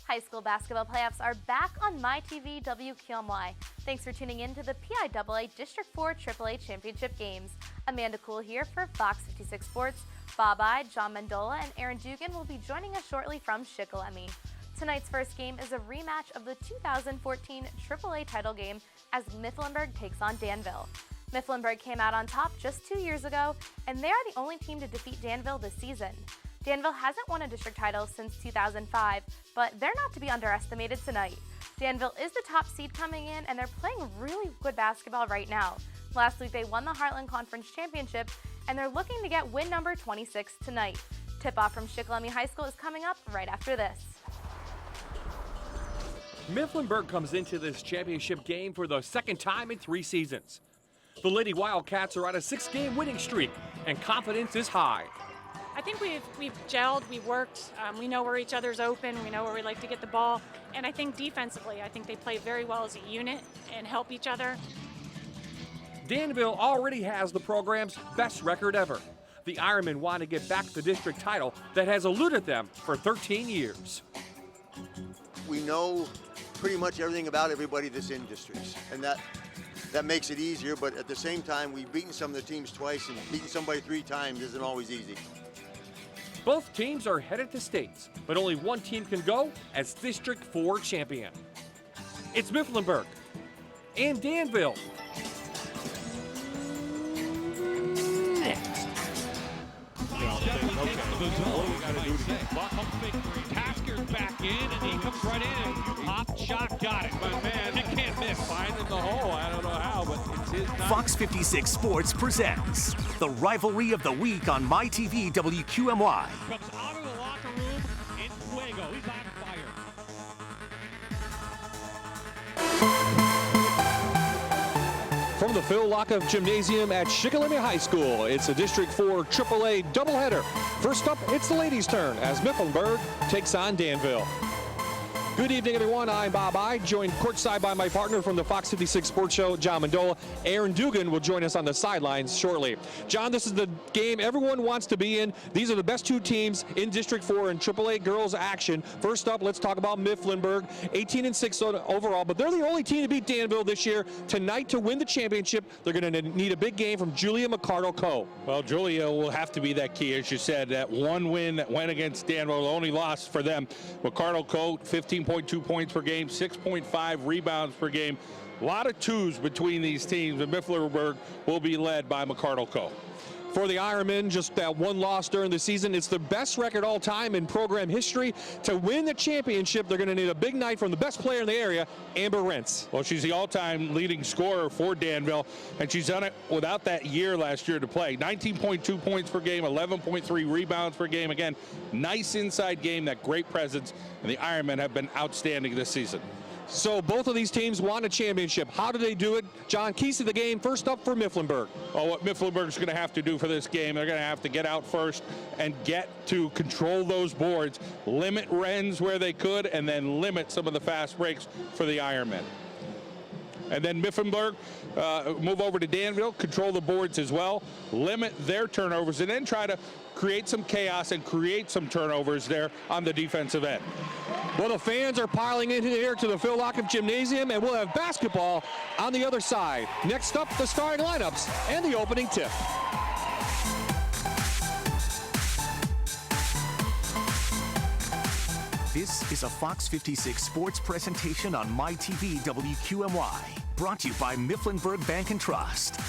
High school basketball playoffs are back on MyTV WQMY. Thanks for tuning in to the PIAA District 4 AAA Championship games. Amanda Cool here for Fox 56 Sports. Bob I, John Mendola, and Aaron Dugan will be joining us shortly from Shikellamy. Tonight's first game is a rematch of the 2014 AAA title game as Mifflinburg takes on Danville. Mifflinburg came out on top just 2 years ago, and they are the only team to defeat Danville this season. Danville hasn't won a district title since 2005, but they're not to be underestimated tonight. Danville is the top seed coming in, and they're playing really good basketball right now. Last week, they won the Heartland Conference Championship, and they're looking to get win number 26 tonight. Tip-off from Shikellamy High School is coming up right after this. Mifflinburg comes into this championship game for the second time in 3 seasons. The Lady Wildcats are on a 6-game winning streak, and confidence is high. I think we've gelled, we've worked, we know where each other's open, we know where we like to get the ball, and I think defensively, I think they play very well as a unit and help each other. Danville already has the program's best record ever. The Ironmen want to get back the district title that has eluded them for 13 years. We know pretty much everything about everybody that's in districts, and that makes it easier, but at the same time, we've beaten some of the teams twice, and beating somebody 3 times isn't always easy. Both teams are headed to states, but only one team can go as District 4 champion. It's Mifflinburg and Danville. Next. Tasker's back in, and he comes right in. Pop shot, got it. My man, you can't miss. Finding the hole. I don't know how, but it's his time. Fox 56 Sports presents the rivalry of the week on MyTV WQMY. Comes out of the locker room in Fuego. He's on fire. From the Phil Lockoff Gymnasium at Shikellamy High School, it's a District 4 AAA doubleheader. First up, it's the ladies' turn as Mifflinburg takes on Danville. Good evening, everyone. I'm Bob I, joined courtside by my partner from the Fox 56 Sports Show, John Mendola. Aaron Dugan will join us on the sidelines shortly. John, this is the game everyone wants to be in. These are the best 2 teams in District 4 in AAA girls action. First up, let's talk about Mifflinburg, 18-6 overall, but they're the only team to beat Danville this year. Tonight, to win the championship, they're going to need a big game from Julia McCardle-Coe. Well, Julia will have to be that key, as you said. That one win that went against Danville, the only loss for them. McCardle-Coe, 15.2 points per game, 6.5 rebounds per game. A lot of 2s between these teams, and Mifflinburg will be led by McCardle-Coe. For the Ironmen, just that 1 loss during the season. It's the best record all time in program history. To win the championship, they're going to need a big night from the best player in the area, Amber Rentz. Well, she's the all-time leading scorer for Danville, and she's done it without that year last year to play. 19.2 points per game, 11.3 rebounds per game. Again, nice inside game, that great presence, and the Ironmen have been outstanding this season. So both of these teams won a championship. How do they do it? John, keys to the game, first up for Mifflinburg. Well, what Mifflinburg's going to have to do for this game, they're going to have to get out first and get to control those boards, limit Wrens where they could, and then limit some of the fast breaks for the Ironmen. And then Mifflinburg, move over to Danville, control the boards as well, limit their turnovers, and then try to create some chaos and create some turnovers there on the defensive end. Well, the fans are piling in here to the Phil Lockoff Gymnasium, and we'll have basketball on the other side. Next up, the starting lineups and the opening tip. This is a Fox 56 Sports presentation on MyTV WQMY, brought to you by Mifflinburg Bank and Trust.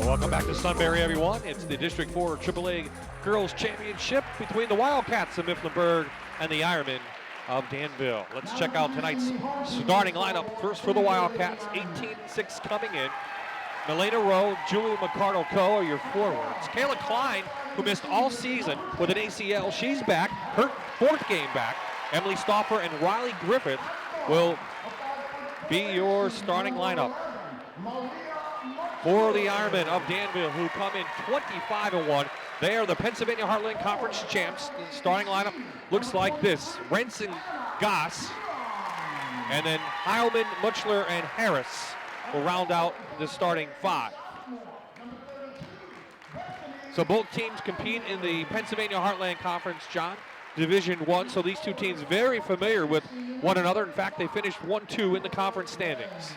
Welcome back to Sunbury, everyone. It's the District 4 AAA Girls Championship between the Wildcats of Mifflinburg and the Ironmen of Danville. Let's check out tonight's starting lineup. First for the Wildcats, 18-6 coming in. Melena Rowe, Julia McCardle-Coe are your forwards. Kayla Klein, who missed all season with an ACL, she's back, her 4th game back. Emily Stauffer and Riley Griffith will be your starting lineup. For the Ironmen of Danville, who come in 25-1, they are the Pennsylvania Heartland Conference champs. The starting lineup looks like this: Renson, Goss, and then Heilman, Muchler, and Harris will round out the starting 5. So both teams compete in the Pennsylvania Heartland Conference, John, Division I. So these two teams very familiar with one another. In fact, they finished 1-2 in the conference standings.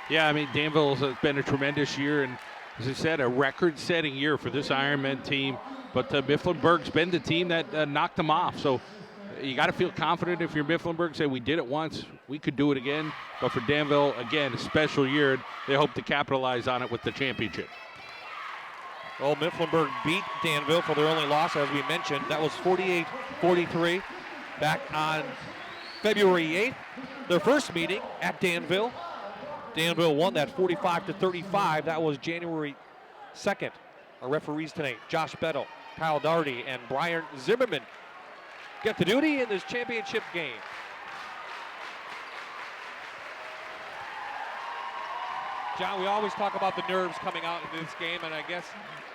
Yeah, I mean, Danville has been a tremendous year, and as I said, a record-setting year for this Ironman team. But Mifflinburg's been the team that knocked them off. So you got to feel confident if you're Mifflinburg. Say, we did it once, we could do it again. But for Danville, again, a special year, and they hope to capitalize on it with the championship. Well, Mifflinburg beat Danville for their only loss, as we mentioned. That was 48-43 back on February 8th. Their first meeting at Danville. Danville won that 45-35. That was January 2nd. Our referees tonight, Josh Bettle, Kyle Daugherty, and Brian Zimmerman get the duty in this championship game. John, we always talk about the nerves coming out in this game, and I guess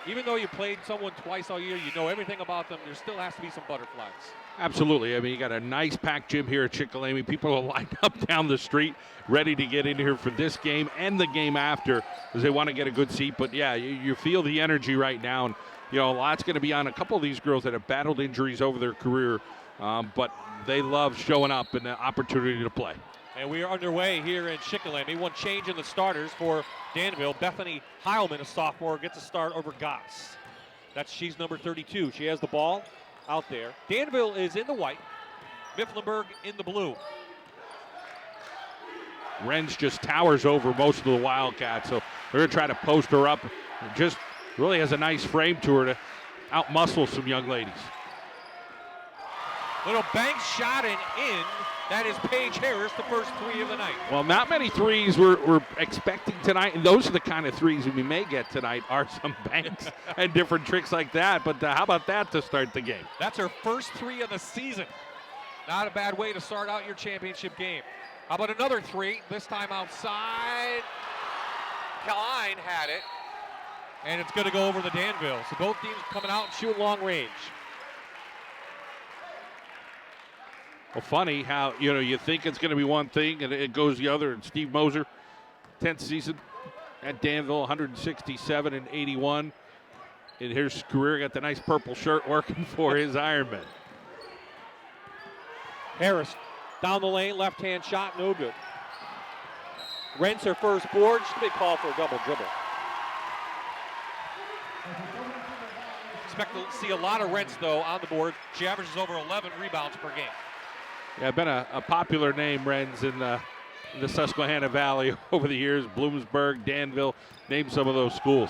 even though you played someone twice all year, you know everything about them, there still has to be some butterflies. Absolutely. I mean, you got a nice packed gym here at Chickalamy. People are lined up down the street ready to get in here for this game and the game after because they want to get a good seat. But, yeah, you feel the energy right now. And, you know, a lot's going to be on a couple of these girls that have battled injuries over their career, but they love showing up and the opportunity to play. And we are underway here in Chickalamy. One change in the starters for Danville. Bethany Heilman, a sophomore, gets a start over Goss. She's number 32. She has the ball out there. Danville is in the white. Mifflinburg in the blue. Renz just towers over most of the Wildcats, so they're going to try to post her up. Just really has a nice frame to her to outmuscle some young ladies. Little bank shot and in. That is Paige Harris, the first three of the night. Well, not many threes we're expecting tonight, and those are the kind of threes we may get tonight are some banks and different tricks like that. But how about that to start the game? That's her first three of the season. Not a bad way to start out your championship game. How about another three, this time outside. Klein had it, and it's going to go over the Danville. So both teams coming out and shooting long range. Well, funny how, you think it's going to be one thing and it goes the other. And Steve Moser, 10th season at Danville, 167 and 81. In his career, got the nice purple shirt working for his Ironman. Harris down the lane, left-hand shot, no good. Rents her first board. She's been called for a double dribble. Expect to see a lot of Rents, though, on the board. She averages over 11 rebounds per game. Yeah, been a popular name, Renz, in the Susquehanna Valley over the years. Bloomsburg, Danville, name some of those schools.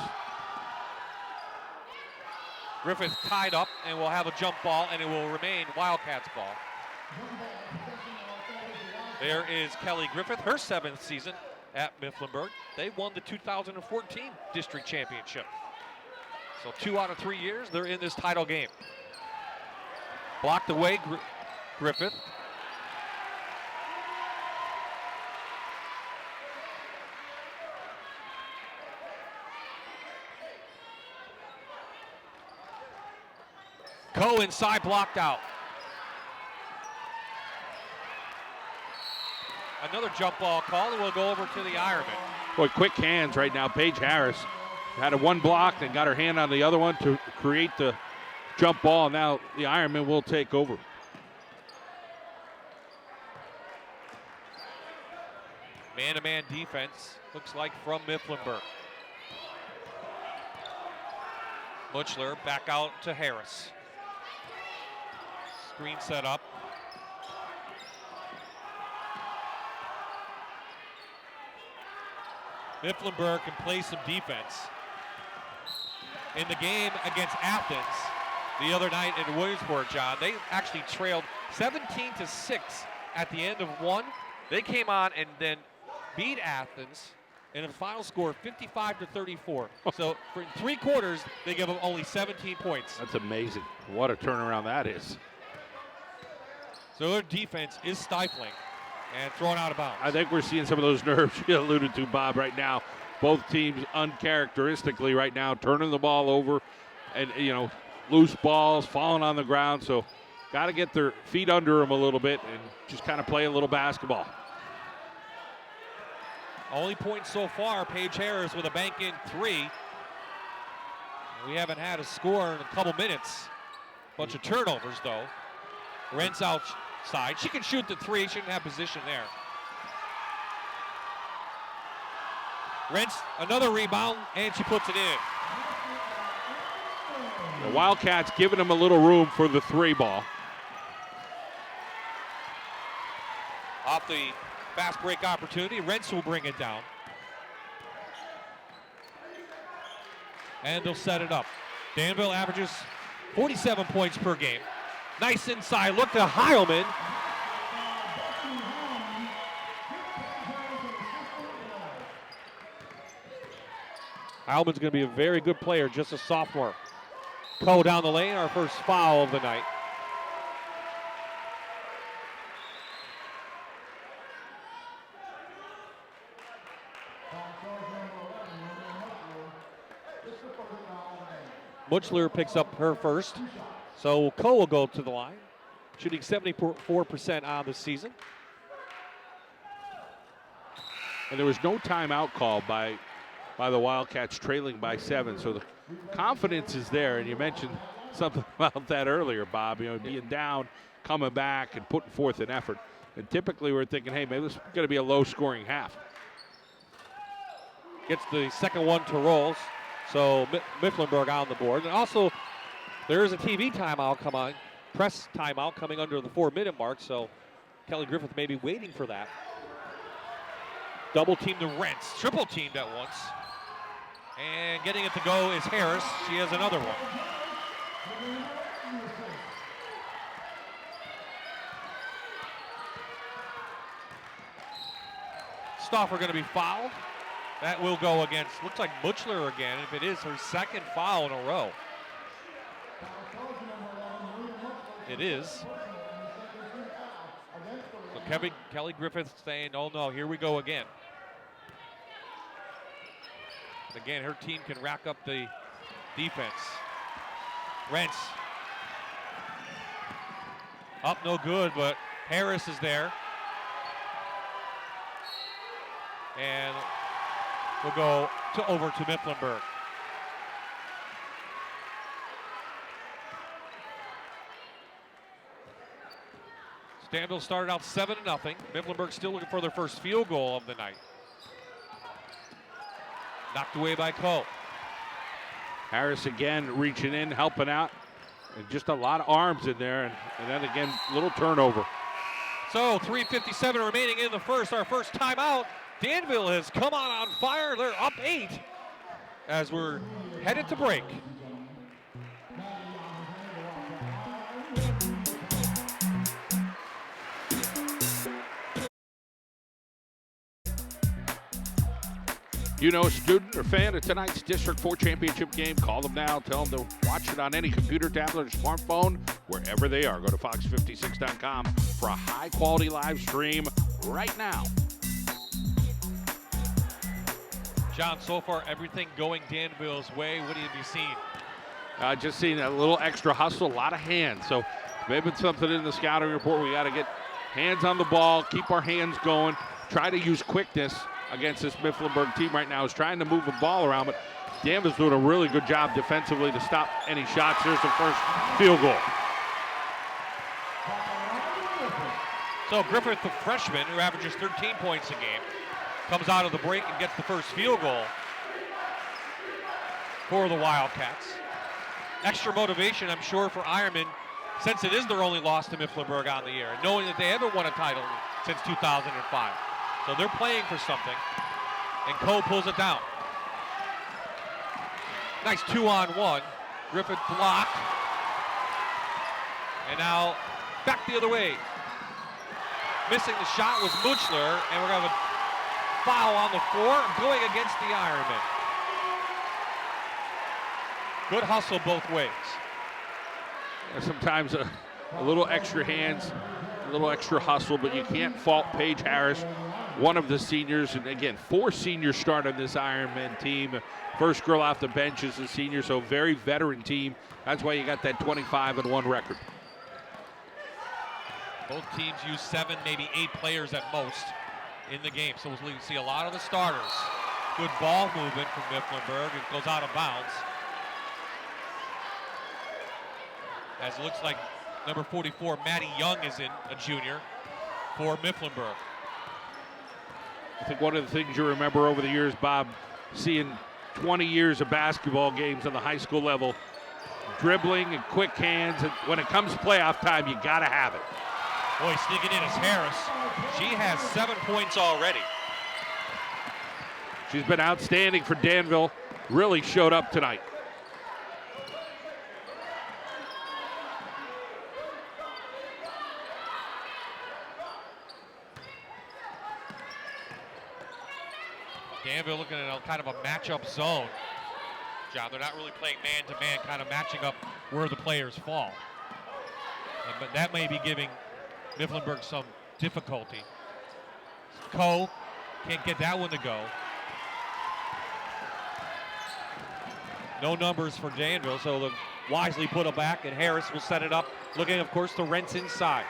Griffith tied up and will have a jump ball, and it will remain Wildcats ball. There is Kelly Griffith, her 7th season at Mifflinburg. They won the 2014 district championship. So 2 out of 3 years, they're in this title game. Blocked away, Griffith. Coe inside, blocked out. Another jump ball call, and we'll go over to the Ironman. Boy, quick hands right now. Paige Harris had a one block and got her hand on the other one to create the jump ball. Now the Ironman will take over. Man-to-man defense, looks like from Mifflinburg. Muchler back out to Harris. Screen set up. Mifflinburg can play some defense. In the game against Athens the other night in Williamsport, John, they actually trailed 17-6 at the end of one. They came on and then beat Athens in a final score 55-34. So for 3 quarters, they give them only 17 points. That's amazing. What a turnaround that is. So their defense is stifling and thrown out of bounds. I think we're seeing some of those nerves you alluded to, Bob, right now. Both teams uncharacteristically right now turning the ball over and, loose balls falling on the ground. So got to get their feet under them a little bit and just kind of play a little basketball. Only point so far, Paige Harris with a bank in 3. We haven't had a score in a couple minutes. Bunch of turnovers, though. Rentz outside. She can shoot the three. She didn't have position there. Rentz, another rebound, and she puts it in. The Wildcats giving them a little room for the three ball. Off the fast break opportunity, Rentz will bring it down. And they'll set it up. Danville averages 47 points per game. Nice inside look to Heilman. Heilman's going to be a very good player, just a sophomore. Coe down the lane, our first foul of the night. Mutchler picks up her first. So Coe will go to the line, shooting 74% on the season. And there was no timeout called by the Wildcats, trailing by 7. So the confidence is there. And you mentioned something about that earlier, Bob. You know, being down, coming back, and putting forth an effort. And typically we're thinking, hey, maybe this is going to be a low-scoring half. Gets the second one to roll. So Mifflinburg on the board. And also, there is a TV timeout press timeout coming under the 4-minute mark. So Kelly Griffith may be waiting for that. Double team to Rentz. Triple teamed at once. And getting it to go is Harris. She has another one. Stauffer going to be fouled. That will go against, looks like Mutchler again. If it is her second foul in a row. It is. So Kelly Griffith saying, oh no, here we go again. And again, her team can rack up the defense. Rentz. Up no good, but Harris is there. And we'll go over to Mifflinburg. Danville started out 7-0. Mifflinburg still looking for their first field goal of the night. Knocked away by Coe. Harris again reaching in, helping out. And just a lot of arms in there. And then again, little turnover. So 3:57 remaining in the first. Our first timeout. Danville has come on fire. They're up 8 as we're headed to break. You know, a student or fan of tonight's District 4 championship game, call them now. Tell them to watch it on any computer, tablet, or smartphone, wherever they are. Go to fox56.com for a high-quality live stream right now. John, so far everything going Danville's way. What have you seen? Just seeing a little extra hustle, a lot of hands. So maybe it's something in the scouting report. We got to get hands on the ball, keep our hands going, try to use quickness against this Mifflinburg team right now. Is trying to move the ball around, but Danville's doing a really good job defensively to stop any shots. Here's the first field goal. So Griffith, the freshman, who averages 13 points a game, comes out of the break and gets the first field goal for the Wildcats. Extra motivation, I'm sure, for Ironman, since it is their only loss to Mifflinburg on the year, and knowing that they haven't won a title since 2005. So they're playing for something, and Coe pulls it down. Nice 2-on-1. Griffith blocked. And now back the other way. Missing the shot was Mutchler, and we're going to have a foul on the floor going against the Ironman. Good hustle both ways. Sometimes a little extra hands, a little extra hustle, but you can't fault Paige Harris, one of the seniors. And again, 4 seniors start on this Ironman team. First girl off the bench is a senior, so very veteran team. That's why you got that 25-1 record. Both teams use 7, maybe 8 players at most in the game. So we'll see a lot of the starters. Good ball movement from Mifflinburg. It goes out of bounds. as it looks like number 44, Maddie Young, is in, a junior, for Mifflinburg. I think one of the things you remember over the years, Bob, seeing 20 years of basketball games on the high school level, dribbling and quick hands, and when it comes to playoff time, you got to have it. Boy, sneaking in is Harris. She has 7 points already. She's been outstanding for Danville, really showed up tonight. Danville looking at a kind of a matchup zone. John, they're not really playing man-to-man, kind of matching up where the players fall. But that may be giving Mifflinburg some difficulty. Coe can't get that one to go. No numbers for Danville, so they'll wisely put it back, and Harris will set it up, looking, of course, to Rents inside.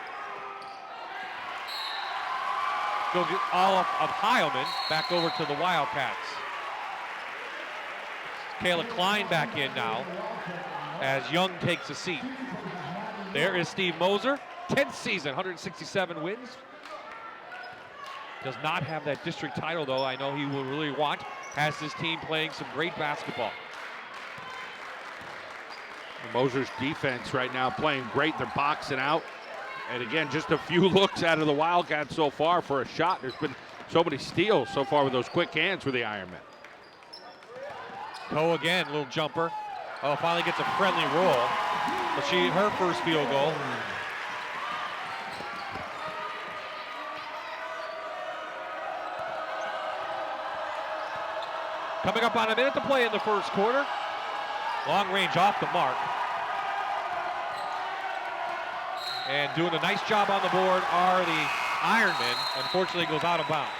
Go get all of Heilman back over to the Wildcats. Kayla Klein back in now as Young takes a seat. There is Steve Moser, 10th season, 167 wins. Does not have that district title, though. I know he will really want. Has his team playing some great basketball. Moser's defense right now playing great. They're boxing out. And again, just a few looks out of the Wildcats so far for a shot. There's been so many steals so far with those quick hands for the Ironmen. Coe again, little jumper. Oh, finally gets a friendly roll. But her first field goal. Coming up on a minute to play in the first quarter. Long range off the mark. And doing a nice job on the board are the Ironmen. Unfortunately, goes out of bounds.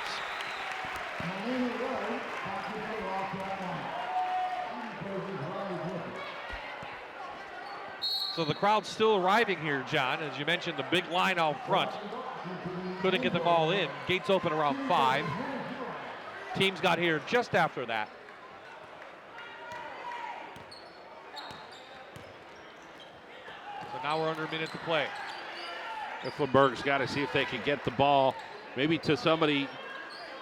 So the crowd's still arriving here, John. As you mentioned, the big line out front. Couldn't get them all in. Gates open around 5. Teams got here just after that. So now we're under a minute to play. Mifflinburg's got to see if they can get the ball maybe to somebody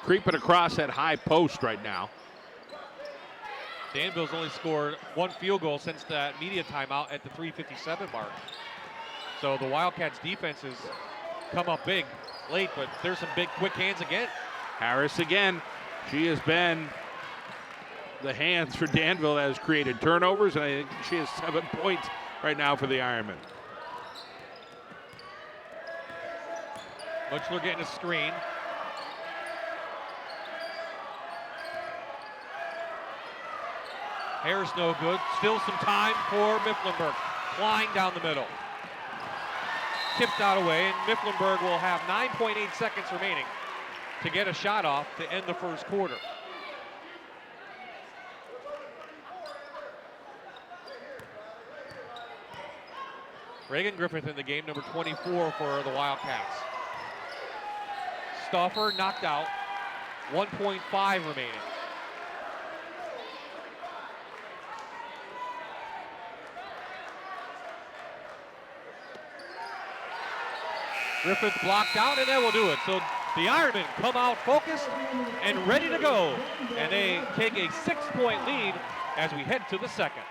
creeping across that high post right now. Danville's only scored 1 field goal since that media timeout at the 3:57 mark. So the Wildcats defense has come up big late, but there's some big quick hands again. Harris again. She has been the hands for Danville that has created turnovers, and I think she has 7 points right now for the Ironmen. Mutchler getting a screen. Harris no good. Still some time for Mifflinburg. Flying down the middle. Tipped out away, and Mifflinburg will have 9.8 seconds remaining to get a shot off to end the first quarter. Reagan Griffith in the game, number 24 for the Wildcats. Stauffer knocked out. 1.5 remaining. Griffith blocked out, and that will do it. So the Ironmen come out focused and ready to go. And they take a 6-point lead as we head to the second.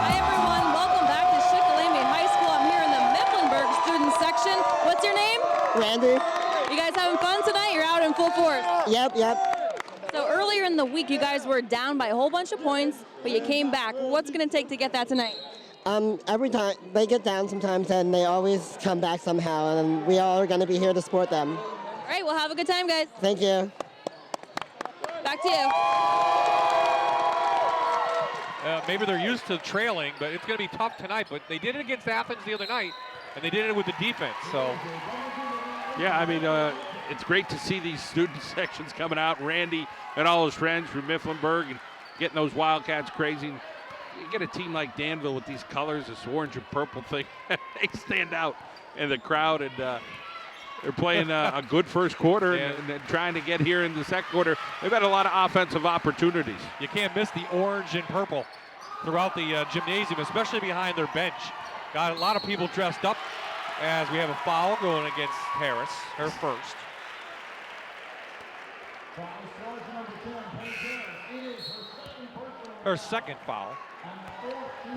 Hi everyone, welcome back to Shikellamy High School. I'm here in the Mifflinburg student section. What's your name? Randy. You guys having fun tonight? You're out in full force. Yep. So earlier in the week, you guys were down by a whole bunch of points, but you came back. What's going to take to get that tonight? Every time they get down sometimes, and they always come back somehow, and we all are going to be here to support them. All right, well, have a good time, guys. Thank you. Back to you. Maybe they're used to trailing, but it's going to be tough tonight. But they did it against Athens the other night, and they did it with the defense. So, yeah, I mean, it's great to see these student sections coming out. Randy and all his friends from Mifflinburg and getting those Wildcats crazy. You get a team like Danville with these colors, this orange and purple thing, they stand out in the crowd. And They're playing a good first quarter and trying to get here in the second quarter. They've had a lot of offensive opportunities. You can't miss the orange and purple throughout the gymnasium, especially behind their bench. Got a lot of people dressed up as we have a foul going against Harris, her first. Her second foul.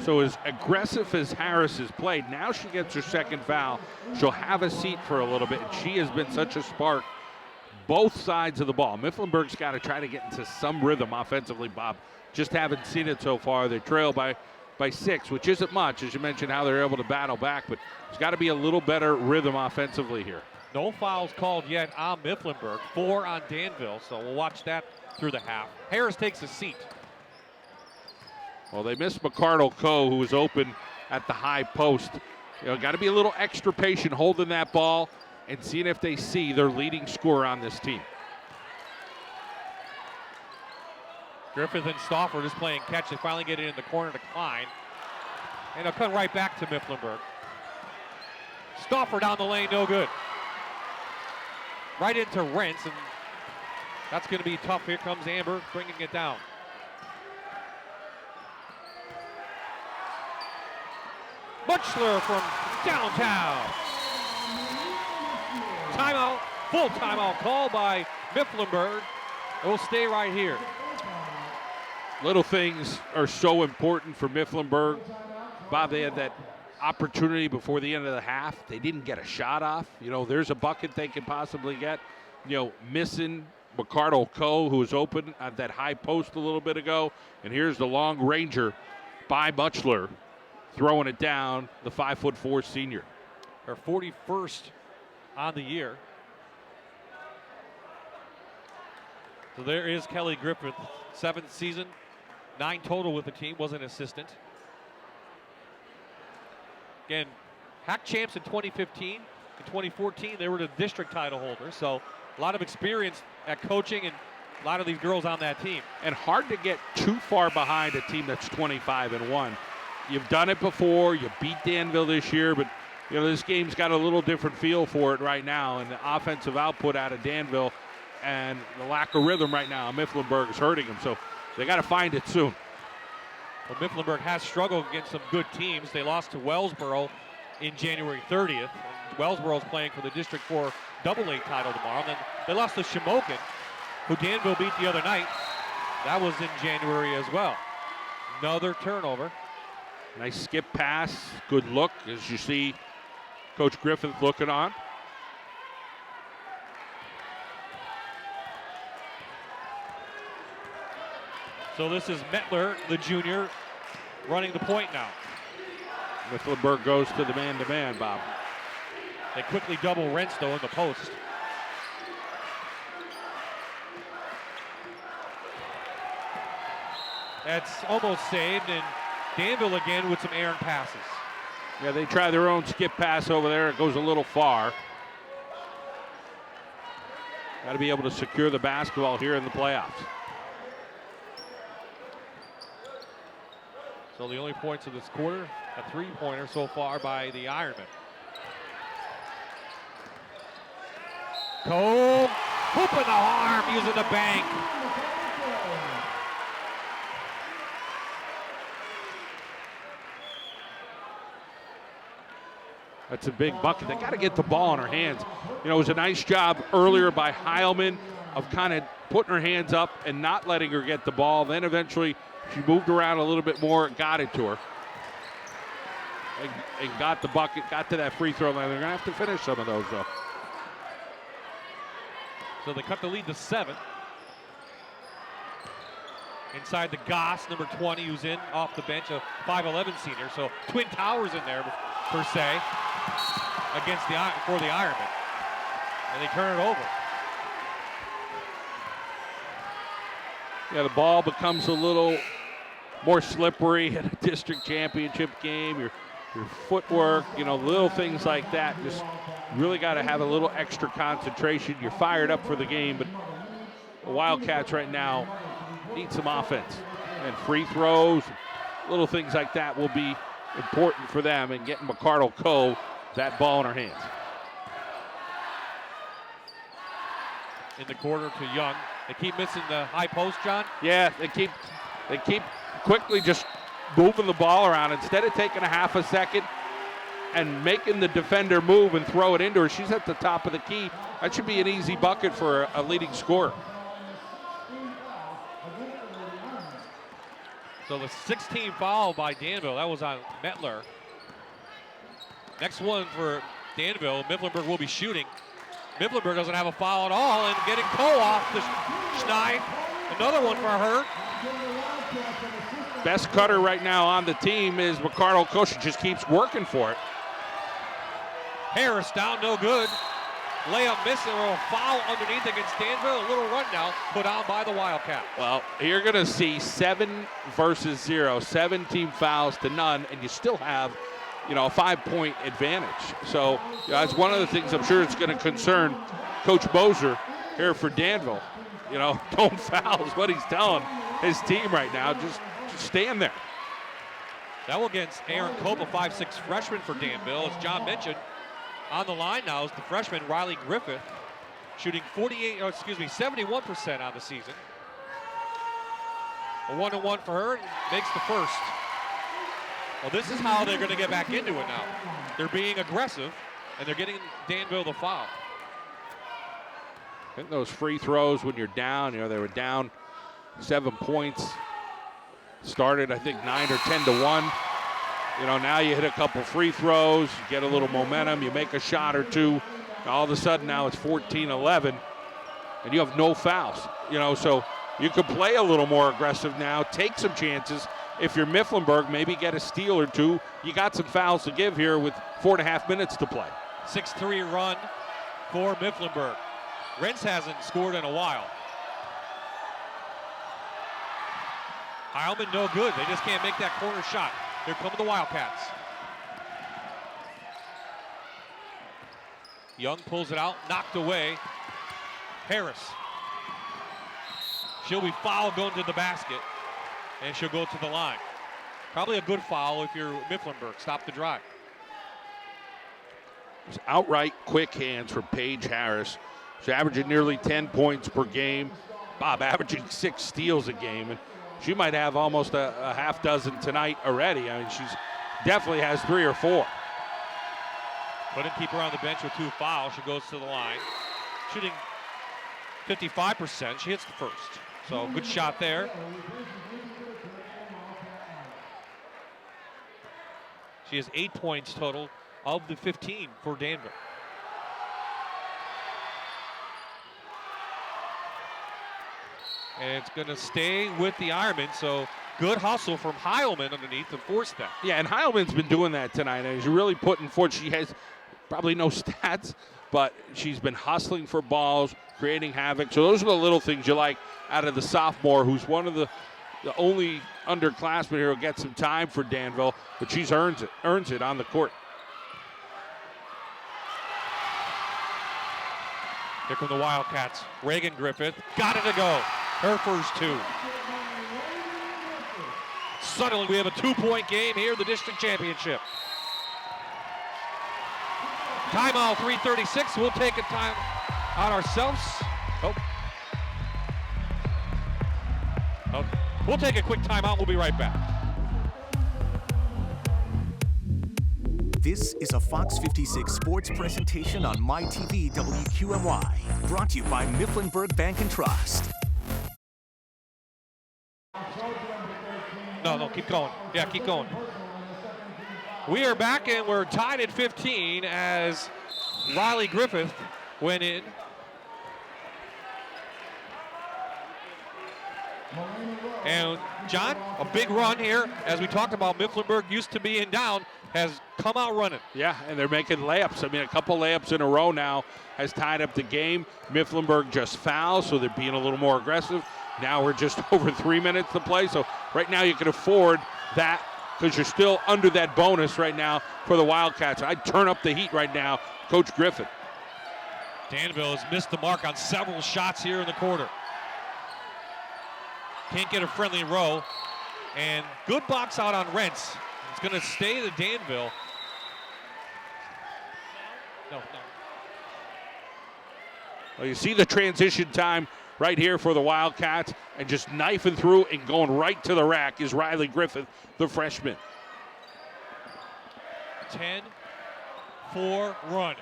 So as aggressive as Harris has played, now she gets her second foul. She'll have a seat for a little bit, and she has been such a spark both sides of the ball. Mifflinburg's got to try to get into some rhythm offensively, Bob. Just haven't seen it so far. They trail by 6, which isn't much, as you mentioned how they're able to battle back, but there's got to be a little better rhythm offensively here. No fouls called yet on Mifflinburg, 4 on Danville, so we'll watch that through the half. Harris takes a seat. Well, they missed McCardle-Coe, who was open at the high post. You know, got to be a little extra patient holding that ball and seeing if they see their leading scorer on this team. Griffith and Stauffer just playing catch. They finally get it in the corner to Klein. And they'll come right back to Mifflinburg. Stauffer down the lane, no good. Right into Rentz, and that's going to be tough. Here comes Amber bringing it down. Butchler from downtown. Timeout, full timeout call by Mifflinburg. We'll stay right here. Little things are so important for Mifflinburg. Bob, they had that opportunity before the end of the half. They didn't get a shot off. You know, there's a bucket they could possibly get. You know, missing McCardle-Coe, who was open at that high post a little bit ago. And here's the long ranger by Butchler, throwing it down, the 5'4" senior. Her 41st on the year. So there is Kelly Griffith, 7th season, 9 total with the team, was an assistant. Again, HAC champs in 2015. In 2014, they were the district title holders. So a lot of experience at coaching and a lot of these girls on that team. And hard to get too far behind a team that's 25-1. You've done it before. You beat Danville this year, but you know this game's got a little different feel for it right now. And the offensive output out of Danville and the lack of rhythm right now, Mifflinburg is hurting them. So they got to find it soon. Well, Mifflinburg has struggled against some good teams. They lost to Wellsboro in January 30th. And Wellsboro's playing for the District 4 AA title tomorrow. And then they lost to Shamokin, who Danville beat the other night. That was in January as well. Another turnover. Nice skip pass, good look, as you see Coach Griffith looking on. So this is Mettler, the junior, running the point now. Mifflinburg goes to the man-to-man, Bob. They quickly double Rentz, though, in the post. That's almost saved, and Danville again with some errant passes. Yeah, they try their own skip pass over there. It goes a little far. Got to be able to secure the basketball here in the playoffs. So the only points of this quarter, a three-pointer so far by the Ironmen. Cole, hoop in the arm, using the bank. That's a big bucket. They got to get the ball in her hands. You know, it was a nice job earlier by Heilman of kind of putting her hands up and not letting her get the ball. Then eventually she moved around a little bit more, got it to her, and got the bucket, got to that free throw line. They're going to have to finish some of those, though. So they cut the lead to 7. Inside the Goss, number 20, who's in off the bench, a 5'11" senior. So Twin Towers in there, per se, against for the Ironmen. And they turn it over. Yeah, the ball becomes a little more slippery at a district championship game. Your footwork, you know, little things like that. Just really got to have a little extra concentration. You're fired up for the game, but the Wildcats right now need some offense. And free throws, little things like that will be important for them in getting McCardle-Coe that ball in her hands. in the corner to Young. They keep missing the high post, John. Yeah, they keep quickly just moving the ball around. Instead of taking a half a second and making the defender move and throw it into her, she's at the top of the key. That should be an easy bucket for a leading scorer. So the 16th foul by Danville, that was on Metler. Next one for Danville, Mifflinburg will be shooting. Mifflinburg doesn't have a foul at all, and getting Cole off to Schneid. Another one for her. Best cutter right now on the team is Ricardo Koch. She just keeps working for it. Harris down, no good. Layup missing, or a foul underneath against Danville. A little run now, put on by the Wildcat. Well, you're going to see 7 versus 0, 7 team fouls to none, and you still have, a 5-point advantage. So that's one of the things I'm sure it's going to concern Coach Bozer here for Danville. Don't foul is what he's telling his team right now. Just stand there. That will against Aaron Cope, a 5'6" freshman for Danville. As John mentioned, on the line now is the freshman Riley Griffith, shooting 71% on the season. A 1-1 for her, and makes the first. Well, this is how they're going to get back into it now. They're being aggressive, and they're getting Danville the foul. I think those free throws when you're down, they were down 7 points. Started, I think, 9 or 10 to 1. Now you hit a couple free throws, you get a little momentum, you make a shot or two. All of a sudden now it's 14-11, and you have no fouls. So you could play a little more aggressive now, take some chances. If you're Mifflinburg, maybe get a steal or two. You got some fouls to give here with 4.5 minutes to play. 6-3 run for Mifflinburg. Rentz hasn't scored in a while. Heilman no good. They just can't make that corner shot. Here come the Wildcats. Young pulls it out, knocked away. Harris. She'll be fouled going to the basket, and she'll go to the line. Probably a good foul if you're Mifflinburg. Stop the drive. It's outright quick hands for Paige Harris. She's averaging nearly 10 points per game. Bob averaging 6 steals a game. And she might have almost a half dozen tonight already. I mean, she's definitely has 3 or 4. Couldn't keep her on the bench with 2 fouls. She goes to the line. Shooting 55%. She hits the first. So good shot there. She has 8 points total of the 15 for Danville. And it's going to stay with the Ironman, so good hustle from Heilman underneath to force that. Yeah, and Heilman's been doing that tonight, and she's really putting forth. She has probably no stats, but she's been hustling for balls, creating havoc. So those are the little things you like out of the sophomore, who's one of the only underclassmen here who gets some time for Danville, but she's earns it on the court. Here come the Wildcats. Reagan Griffith got it to go. Her first 2. Suddenly we have a 2-point game here in the district championship. Timeout 3:36. We'll take a time out ourselves. We'll take a quick timeout. We'll be right back. This is a Fox 56 sports presentation on MyTV WQMY, brought to you by Mifflinburg Bank and Trust. No, keep going. Yeah, keep going. We are back, and we're tied at 15 as Riley Griffith went in. And John, a big run here, as we talked about. Mifflinburg used to being down, has come out running. Yeah, and they're making layups. I mean, a couple layups in a row now has tied up the game. Mifflinburg just fouled, so they're being a little more aggressive. Now we're just over 3 minutes to play, so right now you can afford that because you're still under that bonus right now for the Wildcats. I'd turn up the heat right now, Coach Griffin. Danville has missed the mark on several shots here in the quarter. Can't get a friendly row, and good box out on Rentz. It's going to stay to Danville. No. Well, you see the transition time right here for the Wildcats, and just knifing through and going right to the rack is Riley Griffith, the freshman. 10-4 run.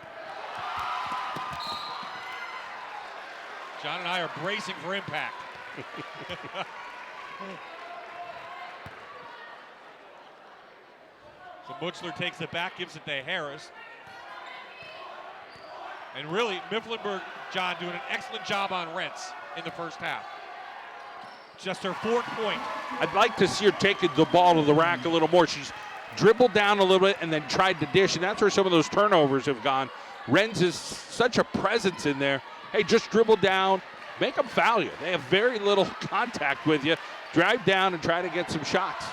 John and I are bracing for impact. So Butchler takes it back, gives it to Harris. And really, Mifflinburg, John, doing an excellent job on Rentz in the first half. Just her 4th point. I'd like to see her taking the ball to the rack a little more. She's dribbled down a little bit and then tried to dish, and that's where some of those turnovers have gone. Renz is such a presence in there. Hey, just dribble down, make them foul you. They have very little contact with you. Drive down and try to get some shots.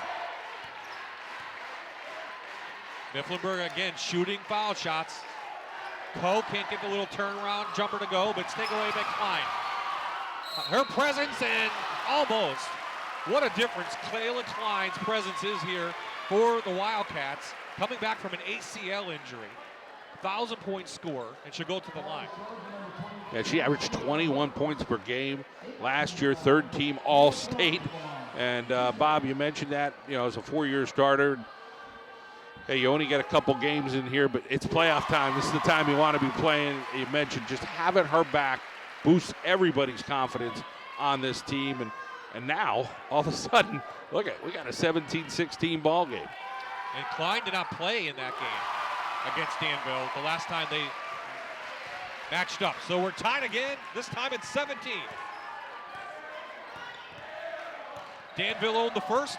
Mifflinburg again shooting foul shots. Coe can't get the little turnaround jumper to go, but it's taken away by Klein. Her presence and almost. What a difference Kayla Klein's presence is here for the Wildcats. Coming back from an ACL injury. 1,000-point scorer, and she'll go to the line. Yeah, she averaged 21 points per game last year, 3rd team All-State. And Bob, you mentioned that, as a 4-year starter. Hey, you only get a couple games in here, but it's playoff time. This is the time you want to be playing. You mentioned just having her back boosts everybody's confidence on this team. And now, all of a sudden, look at, we got a 17-16 ball game. And Klein did not play in that game against Danville the last time they matched up. So we're tied again. This time it's 17. Danville owned the first,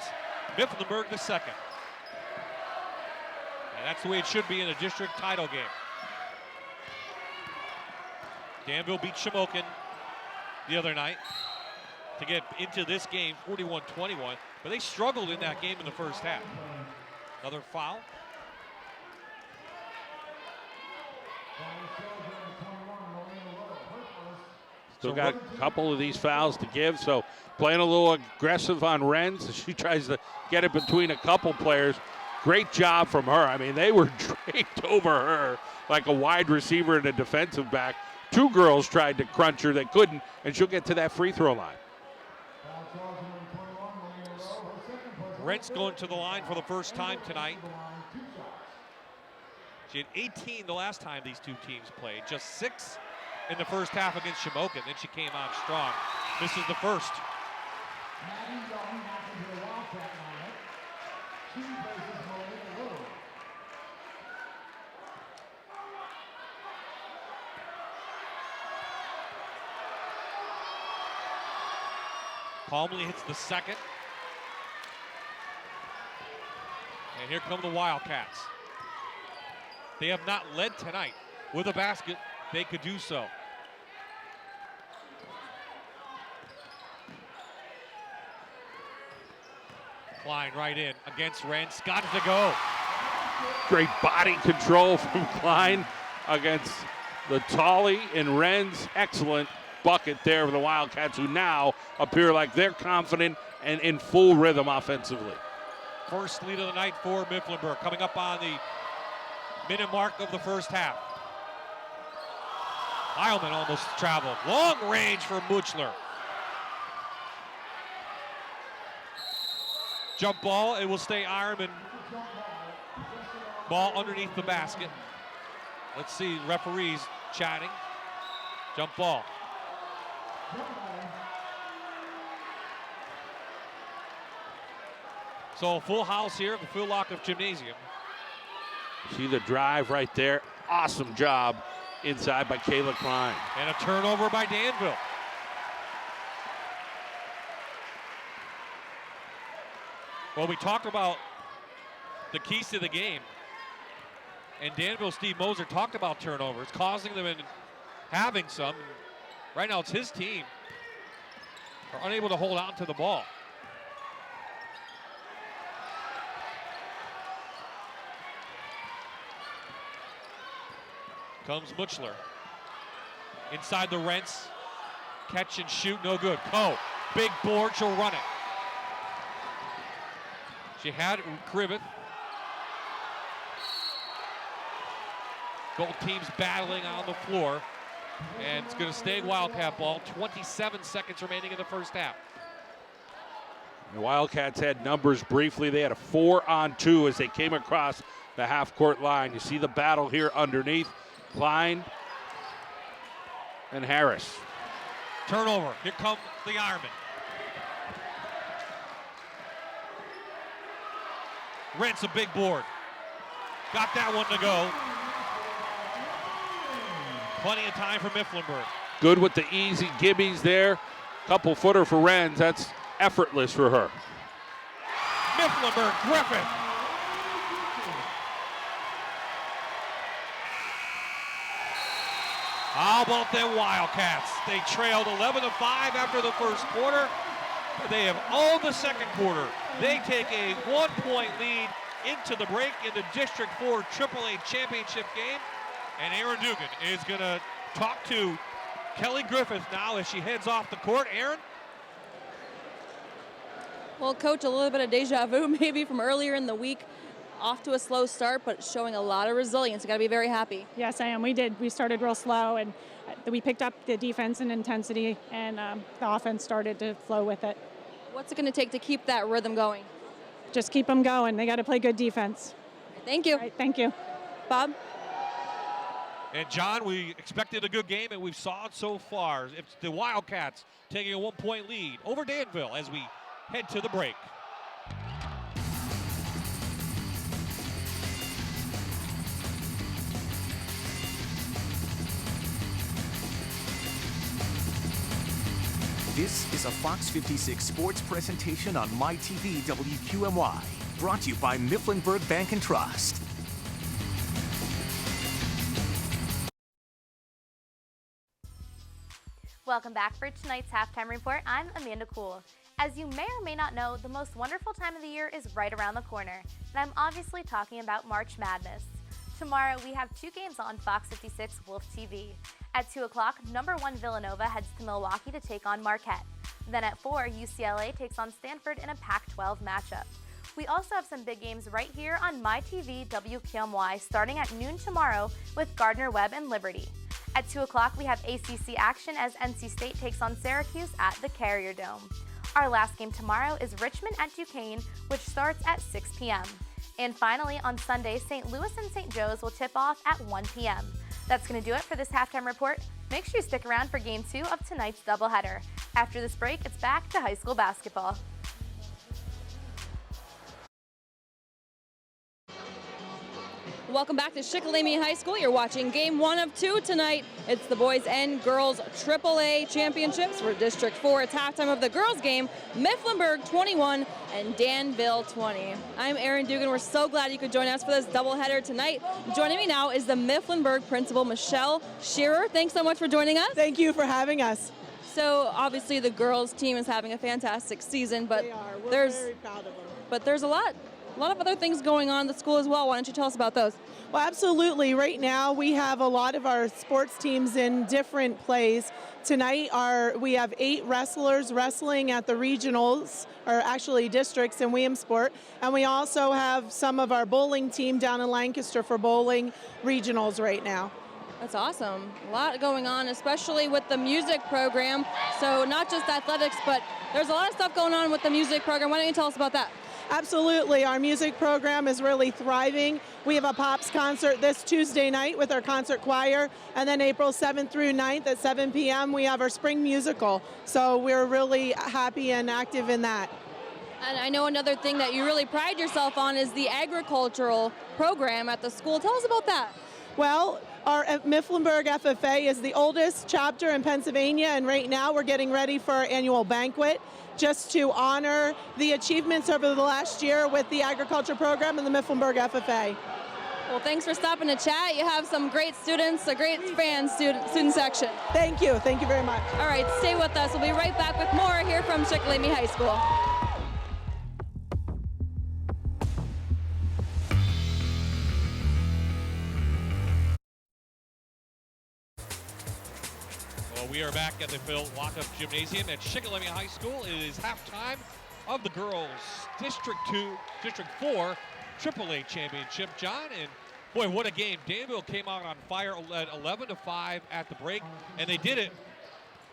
Mifflinburg the second. And that's the way it should be in a district title game. Danville beat Shamokin the other night to get into this game 41-21, but they struggled in that game in the first half. Another foul. Still got a couple of these fouls to give, so playing a little aggressive on Renz. She tries to get it between a couple players. Great job from her. I mean, they were draped over her like a wide receiver and a defensive back. 2 girls tried to crunch her. They couldn't, and she'll get to that free throw line. Rentz going to the line for the first time tonight. She had 18 the last time these two teams played. Just 6 in the first half against Shamokin. Then she came on strong. This is the first. Calmly hits the second. And here come the Wildcats. They have not led tonight. With a basket, they could do so. Klein right in against Rentz. Got it to go. Great body control from Klein against the Tolly and Renz. Excellent bucket there for the Wildcats, who now appear like they're confident and in full rhythm offensively. First lead of the night for Mifflinburg, coming up on the minute mark of the first half. Heilman almost traveled. Long range for Butchler. Jump ball, it will stay Ironman. Ball underneath the basket. Let's see, referees chatting. Jump ball. So a full house here at the Phil Lockoff Gymnasium. See the drive right there. Awesome job inside by Kayla Klein. And a turnover by Danville. Well, we talked about the keys to the game. And Danville, Steve Moser, talked about turnovers, causing them and having some. Right now it's his team are unable to hold on to the ball. Comes Butchler. Inside the Rentz. Catch and shoot, no good. Coe, big board, she'll run it. She had Kriveth. Both teams battling on the floor. And it's going to stay Wildcat ball. 27 seconds remaining in the first half. The Wildcats had numbers briefly. They had a 4-on-2 as they came across the half-court line. You see the battle here underneath. Klein and Harris. Turnover. Here come the Ironmen. Rents a big board. Got that one to go. Plenty of time for Mifflinburg. Good with the easy gibbies there. Couple footer for Renz. That's effortless for her. Mifflinburg, Griffith. How about them Wildcats? They trailed 11-5 after the first quarter. They have owned the second quarter. They take a 1-point lead into the break in the District 4 AAA championship game. And Aaron Dugan is going to talk to Kelly Griffith now as she heads off the court. Aaron? Well, Coach, a little bit of deja vu maybe from earlier in the week. Off to a slow start, but showing a lot of resilience. You got to be very happy. Yes, I am. We did. We started real slow, and we picked up the defense and intensity, and the offense started to flow with it. What's it going to take to keep that rhythm going? Just keep them going. They got to play good defense. Thank you. All right, thank you. Bob? And John, we expected a good game, and we've saw it so far. It's the Wildcats taking a 1-point lead over Danville as we head to the break. This is a Fox 56 sports presentation on MyTV WQMY. Brought to you by Mifflinburg Bank and Trust. Welcome back for tonight's halftime report. I'm Amanda Kuhl. As you may or may not know, the most wonderful time of the year is right around the corner, and I'm obviously talking about March Madness. Tomorrow we have 2 games on Fox 56 Wolf TV. At 2 o'clock, number 1 Villanova heads to Milwaukee to take on Marquette. Then at 4, UCLA takes on Stanford in a Pac-12 matchup. We also have some big games right here on MyTV WQMY starting at noon tomorrow with Gardner-Webb and Liberty. At 2 o'clock, we have ACC action as NC State takes on Syracuse at the Carrier Dome. Our last game tomorrow is Richmond at Duquesne, which starts at 6 p.m. And finally, on Sunday, St. Louis and St. Joe's will tip off at 1 p.m. That's going to do it for this halftime report. Make sure you stick around for Game 2 of tonight's doubleheader. After this break, it's back to high school basketball. Welcome back to Shikellamy High School. You're watching Game 1 of 2 tonight. It's the boys and girls AAA championships for District 4. It's halftime of the girls game. Mifflinburg 21 and Danville 20. I'm Aaron Dugan. We're so glad you could join us for this doubleheader tonight. Joining me now is the Mifflinburg principal, Michelle Shearer. Thanks so much for joining us. Thank you for having us. So obviously the girls team is having a fantastic season, but They are. We're there's very proud of them. but there's a lot of other things going on in the school as well. Why don't you tell us about those? Well, absolutely. Right now, we have a lot of our sports teams in different plays. Tonight, we have 8 wrestlers wrestling at the regionals, or actually districts in Williamsport. And we also have some of our bowling team down in Lancaster for bowling regionals right now. That's awesome. A lot going on, especially with the music program. So not just athletics, but there's a lot of stuff going on with the music program. Why don't you tell us about that? Absolutely. Our music program is really thriving. We have a Pops concert this Tuesday night with our concert choir, and then April 7th through 9th at 7 p.m. we have our spring musical. So we're really happy and active in that. And I know another thing that you really pride yourself on is the agricultural program at the school. Tell us about that. Well, our Mifflinburg FFA is the oldest chapter in Pennsylvania, and right now we're getting ready for our annual banquet just to honor the achievements over the last year with the agriculture program and the Mifflinburg FFA. Well, thanks for stopping to chat. You have some great students, a great student section. Thank you very much. All right, stay with us. We'll be right back with more here from Shikellamy High School. We are back at the Phil Lockup Gymnasium at Shikellamy High School. It is halftime of the girls' District 4 AAA Championship. John, and Boy, what a game. Danville came out on fire, led 11-5 at the break, and they did it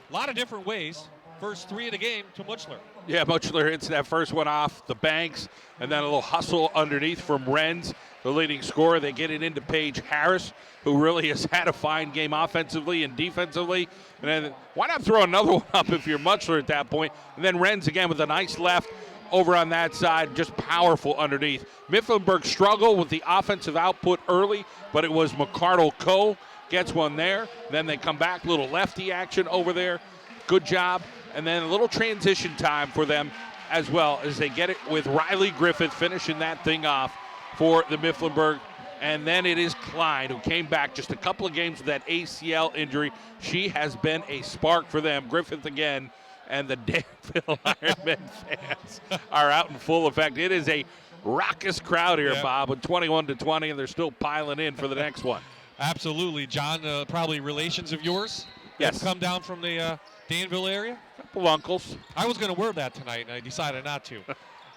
a lot of different ways. First 3 of the game to Muchler. Yeah, Muchler hits that first one off the banks, and then a little hustle underneath from Renz, the leading scorer. They get it into Paige Harris, who really has had a fine game offensively and defensively. And then why not throw another one up if you're Muchler at that point? And then Renz again with a nice left over on that side, just powerful underneath. Mifflinburg struggled with the offensive output early, but it was McCardle-Coe gets one there. Then they come back, little lefty action over there. Good job. And then a little transition time for them as well as they get it with Riley Griffith finishing that thing off for the Mifflinburg. And then it is Klein, who came back just a couple of games with that ACL injury. She has been a spark for them. Griffith again, and the Danville Ironmen fans are out in full effect. It is a raucous crowd here, Bob, with 21-20, and they're still piling in for the next one. Absolutely. John, probably relations of yours? Yes. Come down from the Danville area? Couple uncles. I was going to wear that tonight, and I decided not to.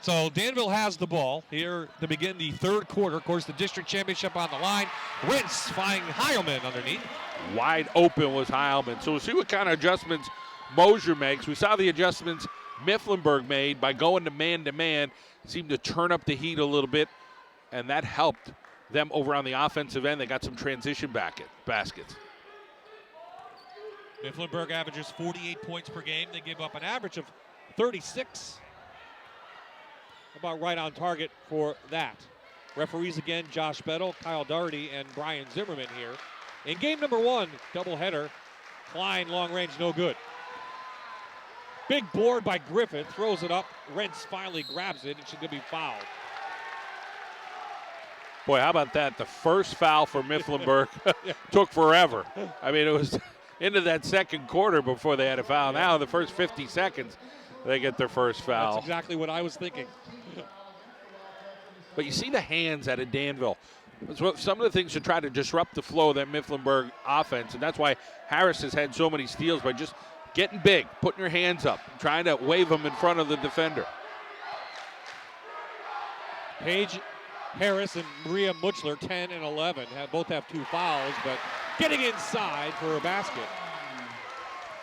So Danville has the ball here to begin the third quarter. Of course, the district championship on the line. Rentz finding Heilman underneath. Wide open was Heilman. So we'll see what kind of adjustments Mosier makes. We saw the adjustments Mifflinburg made by going to man-to-man. Seemed to turn up the heat a little bit, and that helped them over on the offensive end. They got some transition baskets. Mifflinburg averages 48 points per game. They give up an average of 36. About right on target for that. Referees again, Josh Bettle, Kyle Doherty, and Brian Zimmerman here. In game number 1, doubleheader, Klein long range, no good. Big board by Griffith, throws it up. Rentz finally grabs it, and she's going to be fouled. Boy, how about that? The first foul for Mifflinburg took forever. I mean, it was into that second quarter before they had a foul. Now, the first 50 seconds, they get their first foul. That's exactly what I was thinking. But you see the hands out of Danville. Some of the things to try to disrupt the flow of that Mifflinburg offense, and that's why Harris has had so many steals, by just getting big, putting your hands up, trying to wave them in front of the defender. Paige Harris and Maria Muchler, 10 and 11, both have 2 fouls, but getting inside for a basket.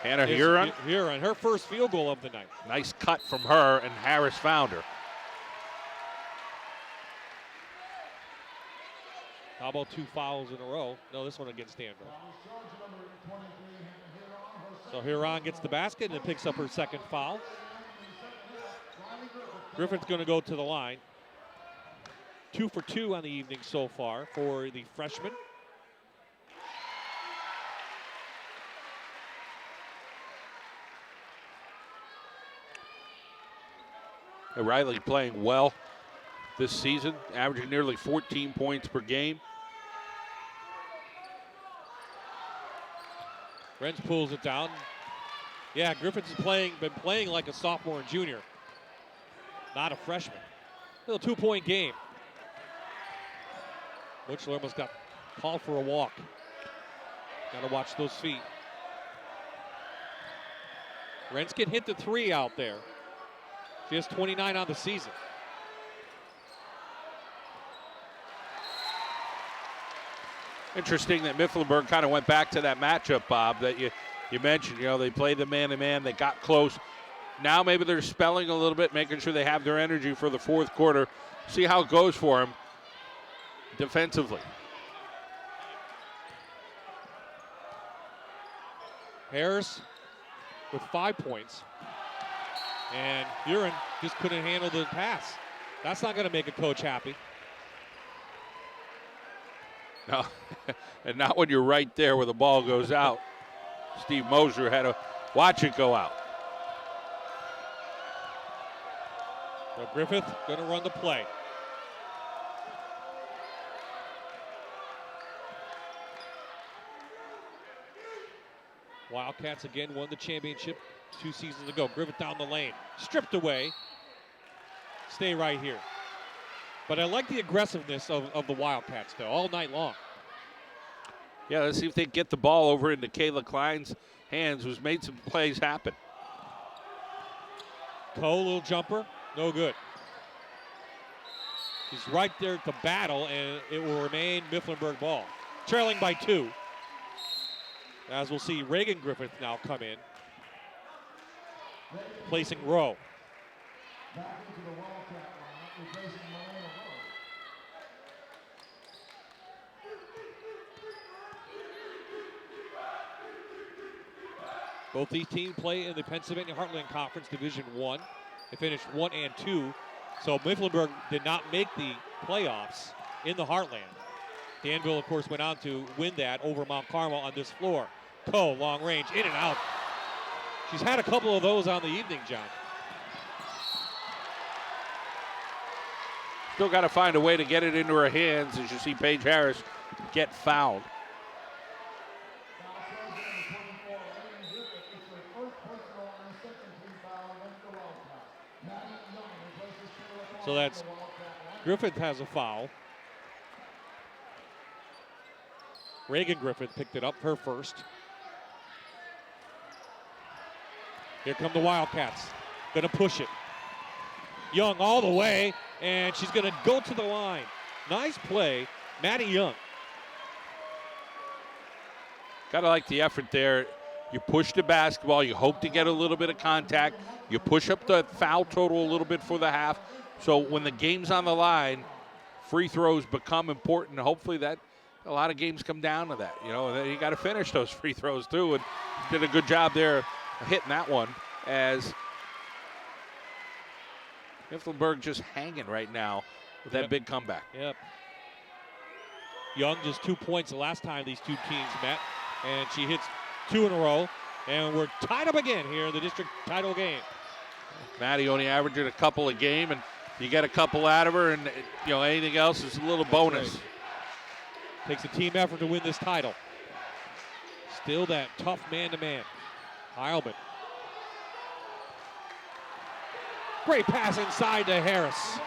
Hannah Huron. Huron, her first field goal of the night. Nice cut from her, and Harris found her. How about 2 fouls in a row? No, this one against Danville. So Huron gets the basket and picks up her second foul. Griffith's going to go to the line. 2 for 2 on the evening so far for the freshman. Riley playing well this season, averaging nearly 14 points per game. Renz pulls it down. Yeah, Griffith's been playing like a sophomore and junior, not a freshman. Little 2-point game. Muchler almost got called for a walk. Got to watch those feet. Renz can hit the 3 out there. She has 29 on the season. Interesting that Mifflinburg kind of went back to that matchup, Bob, that you mentioned. You know, they played the man-to-man, they got close. Now maybe they're spelling a little bit, making sure they have their energy for the fourth quarter. See how it goes for them defensively. Harris with 5 points. And Huron just couldn't handle the pass. That's not going to make a coach happy. No, and not when you're right there where the ball goes out. Steve Mosier had to watch it go out. So Griffith going to run the play. Wildcats again won the championship 2 seasons ago. Griffith down the lane, stripped away. Stay right here. But I like the aggressiveness of the Wildcats, though, all night long. Yeah, let's see if they get the ball over into Kayla Klein's hands, who's made some plays happen. Coe, little jumper, no good. He's right there to battle, and it will remain Mifflinburg ball. Trailing by 2. As we'll see Reagan Griffith now come in, placing Rowe. Both these teams play in the Pennsylvania Heartland Conference Division I. They finished 1 and 2. So Mifflinburg did not make the playoffs in the Heartland. Danville, of course, went on to win that over Mount Carmel on this floor. Coe, long range, in and out. She's had a couple of those on the evening, John. Still got to find a way to get it into her hands as you see Paige Harris get fouled. So that's Griffith has a foul. Reagan Griffith picked it up, her first. Here come the Wildcats. Gonna push it. Young all the way, and she's gonna go to the line. Nice play, Maddie Young. Gotta like the effort there. You push the basketball, you hope to get a little bit of contact. You push up the foul total a little bit for the half. So when the game's on the line, free throws become important. Hopefully that a lot of games come down to that. You know, you got to finish those free throws too, and did a good job there hitting that one as Mifflinburg just hanging right now with that big comeback. Yep. Young just 2 points the last time these two teams met, and she hits 2 in a row, and we're tied up again here in the district title game. Maddie only averaging a couple a game, and you get a couple out of her, and you know anything else is a little bonus. Right. Takes a team effort to win this title. Still that tough man-to-man. Heilman. Great pass inside to Harris.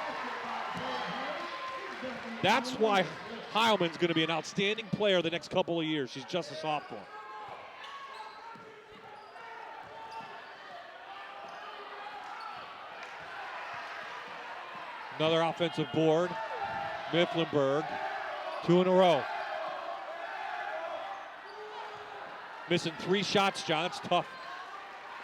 That's why Heilman's going to be an outstanding player the next couple of years. She's just a sophomore. Another offensive board. Mifflinburg, 2 in a row. Missing 3 shots, John. It's tough.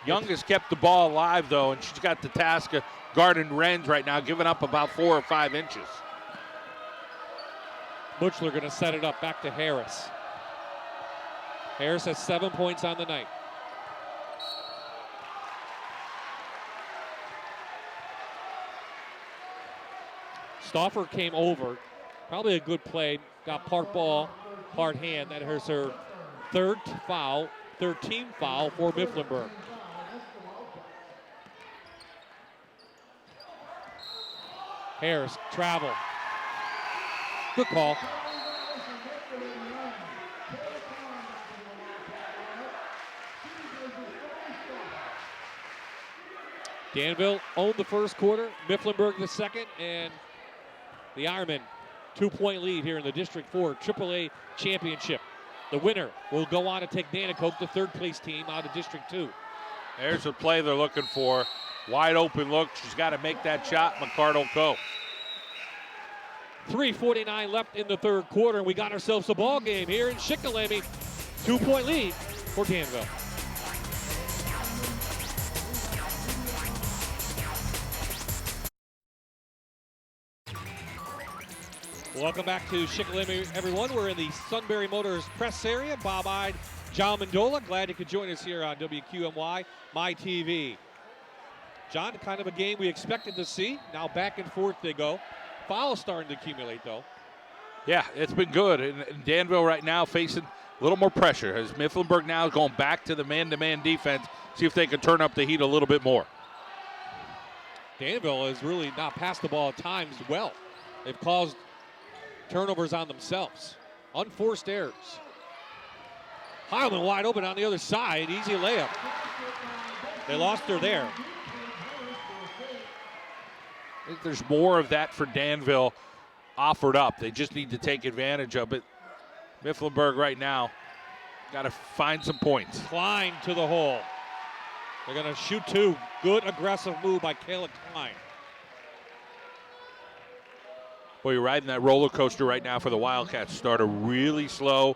Young has kept the ball alive, though, and she's got the task of guarding Renz right now, giving up about 4 or 5 inches. Butchler going to set it up back to Harris. Harris has 7 points on the night. Stauffer came over. Probably a good play. Got part ball, part hand. That is her 3rd foul, 13th foul for Mifflinburg. Harris, travel. Good call. Danville owned the first quarter, Mifflinburg the second, and the Ironmen 2-point lead here in the District 4 AAA Championship. The winner will go on to take Nanticoke, the 3rd place team, out of District 2. There's a play they're looking for. Wide open look. She's got to make that shot. McCardle go. 3:49 left in the 3rd quarter, and we got ourselves a ball game here in Shikellamy. 2-point lead for Danville. Welcome back to Shikellamy, everyone. We're in the Sunbury Motors press area. Bob-eyed John Mendola. Glad you could join us here on WQMY, My TV. John, kind of a game we expected to see. Now back and forth they go. Fouls starting to accumulate, though. Yeah, it's been good. And Danville right now facing a little more pressure as Mifflinburg now is going back to the man-to-man defense, see if they can turn up the heat a little bit more. Danville has really not passed the ball at times well. They've caused turnovers on themselves. Unforced errors. Heilman wide open on the other side. Easy layup. They lost her there. I think there's more of that for Danville offered up. They just need to take advantage of it. Mifflinburg right now got to find some points. Klein to the hole. They're going to shoot 2. Good aggressive move by Kayla Klein. Well, you're riding that roller coaster right now for the Wildcats. Started really slow,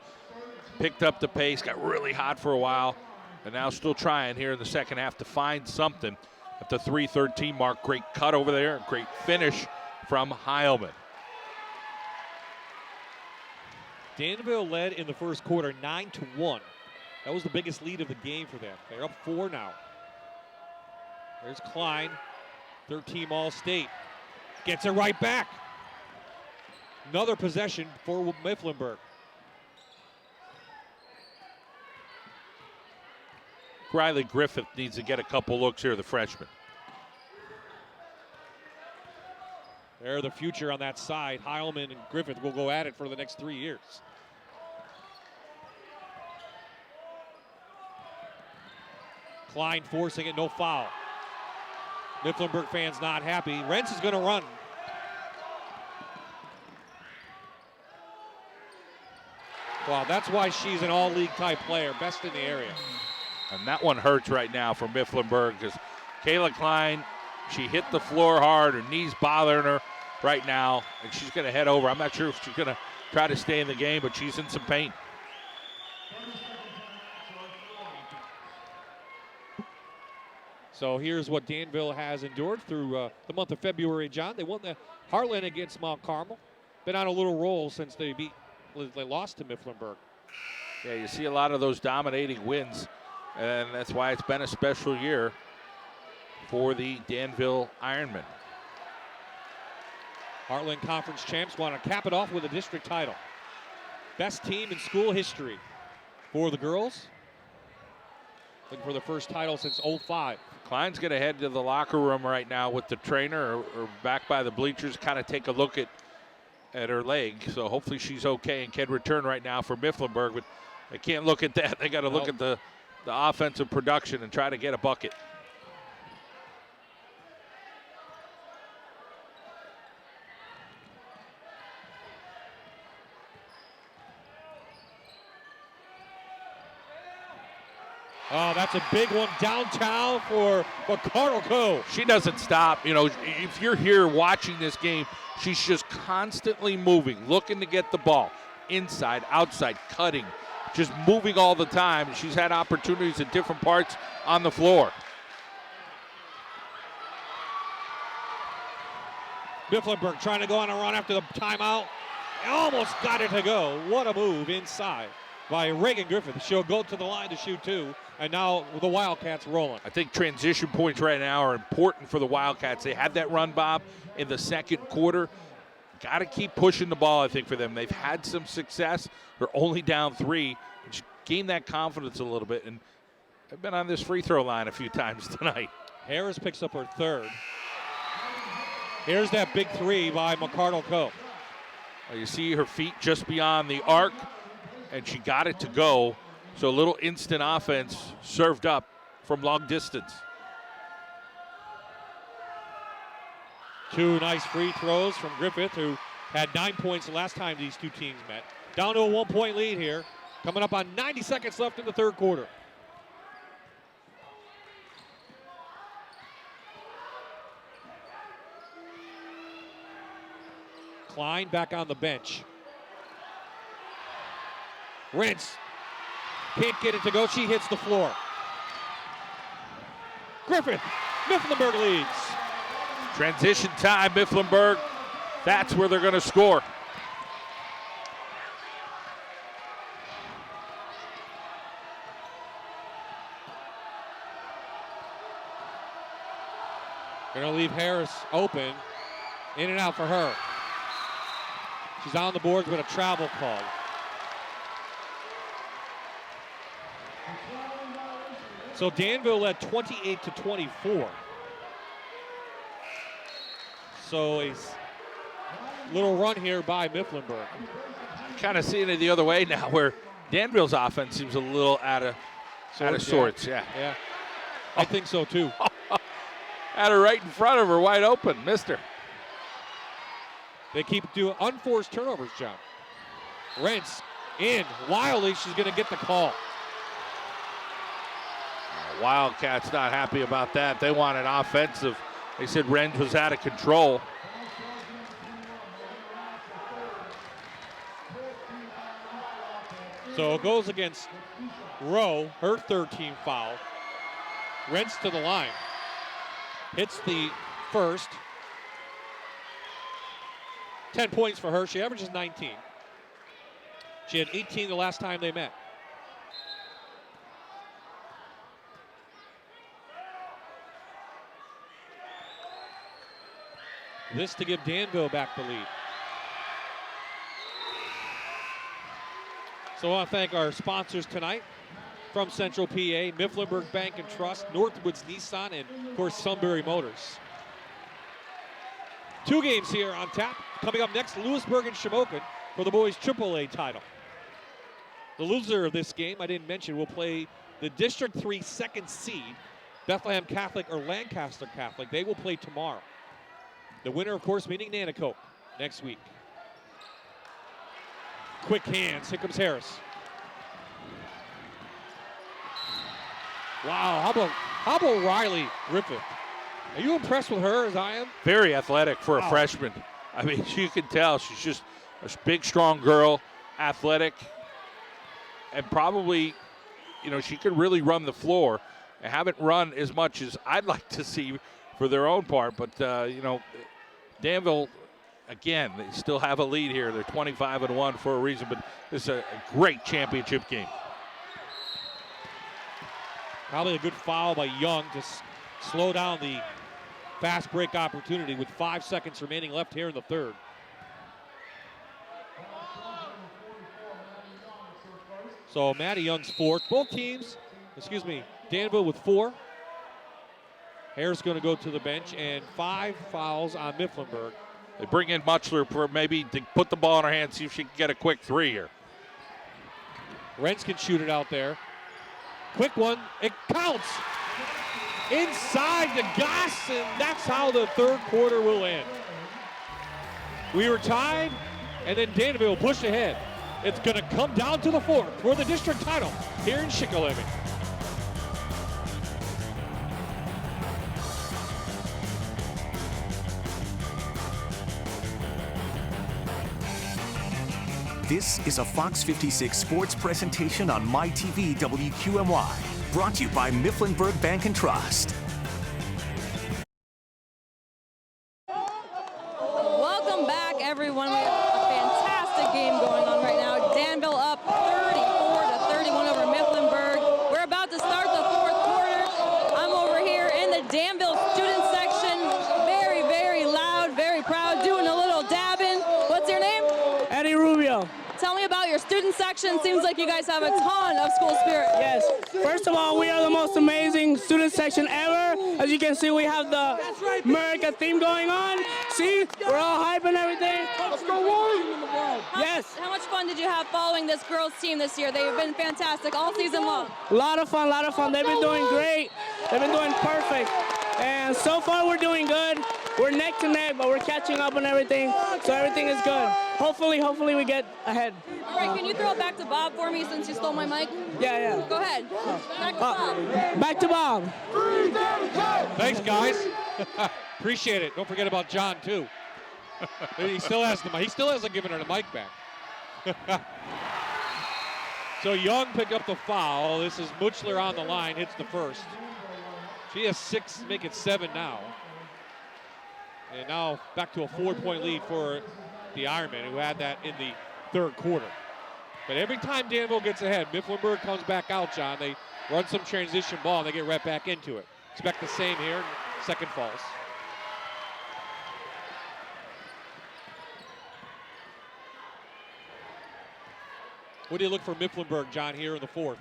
picked up the pace, got really hot for a while, and now still trying here in the second half to find something at the 3:13 mark. Great cut over there, great finish from Heilman. Danville led in the first quarter 9-1. That was the biggest lead of the game for them. They're up 4 now. There's Klein, third-team All-State. Gets it right back. Another possession for Mifflinburg. Riley Griffith needs to get a couple looks here, the freshman. They're the future on that side. Heilman and Griffith will go at it for the next 3 years. Klein forcing it, no foul. Mifflinburg fans not happy. Rentz is going to run. Wow, that's why she's an all-league type player, best in the area. And that one hurts right now for Mifflinburg because Kayla Klein, she hit the floor hard. Her knee's bothering her right now, and she's going to head over. I'm not sure if she's going to try to stay in the game, but she's in some pain. So here's what Danville has endured through the month of February, John. They won the Heartland against Mount Carmel. Been on a little roll since they lost to Mifflinburg. Yeah, you see a lot of those dominating wins, and that's why it's been a special year for the Danville Ironmen. Heartland Conference champs want to cap it off with a district title. Best team in school history for the girls. Looking for the first title since '05. Klein's going to head to the locker room right now with the trainer or back by the bleachers, kind of take a look at her leg. So hopefully she's okay and can return right now for Mifflinburg. But they can't look at that. They got to look at the offensive production and try to get a bucket. Oh, that's a big one downtown for McCardle. She doesn't stop. You know, if you're here watching this game, she's just constantly moving, looking to get the ball. Inside, outside, cutting, just moving all the time. She's had opportunities at different parts on the floor. Mifflinburg trying to go on a run after the timeout. Almost got it to go. What a move inside by Reagan Griffith. She'll go to the line to shoot 2, and now the Wildcats rolling. I think transition points right now are important for the Wildcats. They had that run, Bob, in the second quarter. Got to keep pushing the ball, I think, for them. They've had some success. They're only down 3. Just gain that confidence a little bit, and they've been on this free throw line a few times tonight. Harris picks up her third. Here's that big 3 by McCardle. Well, you see her feet just beyond the arc, and she got it to go. So a little instant offense served up from long distance. 2 nice free throws from Griffith, who had 9 points the last time these two teams met. Down to a 1-point lead here. Coming up on 90 seconds left in the third quarter. Klein back on the bench. Rentz can't get it to go. She hits the floor. Griffith, Mifflinburg leads. Transition time, Mifflinburg. That's where they're going to score. Going to leave Harris open. In and out for her. She's on the boards with a travel call. So Danville led 28-24. So a little run here by Mifflinburg. Kind of seeing it the other way now, where Danville's offense seems a little out of sorts. Yeah. I think so too. Had her right in front of her, wide open. Missed her. They keep doing unforced turnovers, John. Rentz in. Wildly, she's going to get the call. Wildcats not happy about that. They wanted offensive. They said Renz was out of control. So it goes against Rowe, her third team foul. Rents to the line. Hits the first. 10 points for her. She averages 19. She had 18 the last time they met. This to give Danville back the lead. So I want to thank our sponsors tonight from Central PA, Mifflinburg Bank and Trust, Northwoods Nissan, and of course Sunbury Motors. 2 games here on tap. Coming up next, Lewisburg and Shamokin for the boys AAA title. The loser of this game, I didn't mention, will play the District 3 second seed, Bethlehem Catholic or Lancaster Catholic. They will play tomorrow. The winner, of course, meeting Nanticoke next week. Quick hands. Here comes Harris. Wow, how about Riley Griffith? Are you impressed with her as I am? Very athletic for a freshman. I mean, you can tell she's just a big, strong girl, athletic, and probably, she could really run the floor. I haven't run as much as I'd like to see for their own part, but, Danville, again, they still have a lead here. They're 25-1 for a reason, but this is a great championship game. Probably a good foul by Young to slow down the fast break opportunity with 5 seconds remaining left here in the third. So Maddie Young's fourth. Both teams, Danville with 4. Harris going to go to the bench, and 5 fouls on Mifflinburg. They bring in Muchler for maybe to put the ball in her hand, see if she can get a quick 3 here. Rents can shoot it out there. Quick one, it counts. Inside the Goss, and that's how the third quarter will end. We were tied, and then Danville pushed ahead. It's going to come down to the fourth for the district title here in Shikellamy. This is a Fox 56 sports presentation on MyTV WQMY, brought to you by Mifflinburg Bank and Trust. Welcome back, everyone. We have a fantastic game going on right now. Danville up 34-31 over Mifflinburg. We're about to start the fourth quarter. I'm over here in the Danville student section. Very, very loud, very proud, doing a little dabbing. What's your name? Eddie Rubio. Tell me about your student section. Seems like you guys have a ton of school spirit. Yes. First of all, we are the most amazing student section ever. As you can see, we have the America theme going on. See, we're all hype and everything. Let's go on. Yes. How much fun did you have following this girls team this year? They've been fantastic all season long. A lot of fun, a lot of fun. They've been doing great. They've been doing perfect. And so far, we're doing good. We're neck to neck, but we're catching up and everything. So everything is good. Hopefully we get ahead. All right, can you throw it back to Bob for me since you stole my mic? Yeah. Go ahead. Back to Bob. Back to Bob. Thanks, guys. Appreciate it. Don't forget about John, too. He still hasn't given her the mic back. So Young picked up the foul. This is Muchler on the line, hits the first. She has 6, make it 7 now. And now back to a 4-point lead for the Ironmen, who had that in the third quarter. But every time Danville gets ahead, Mifflinburg comes back out, John. They run some transition ball, and they get right back into it. Expect the same here. Second falls. What do you look for Mifflinburg, John, here in the fourth?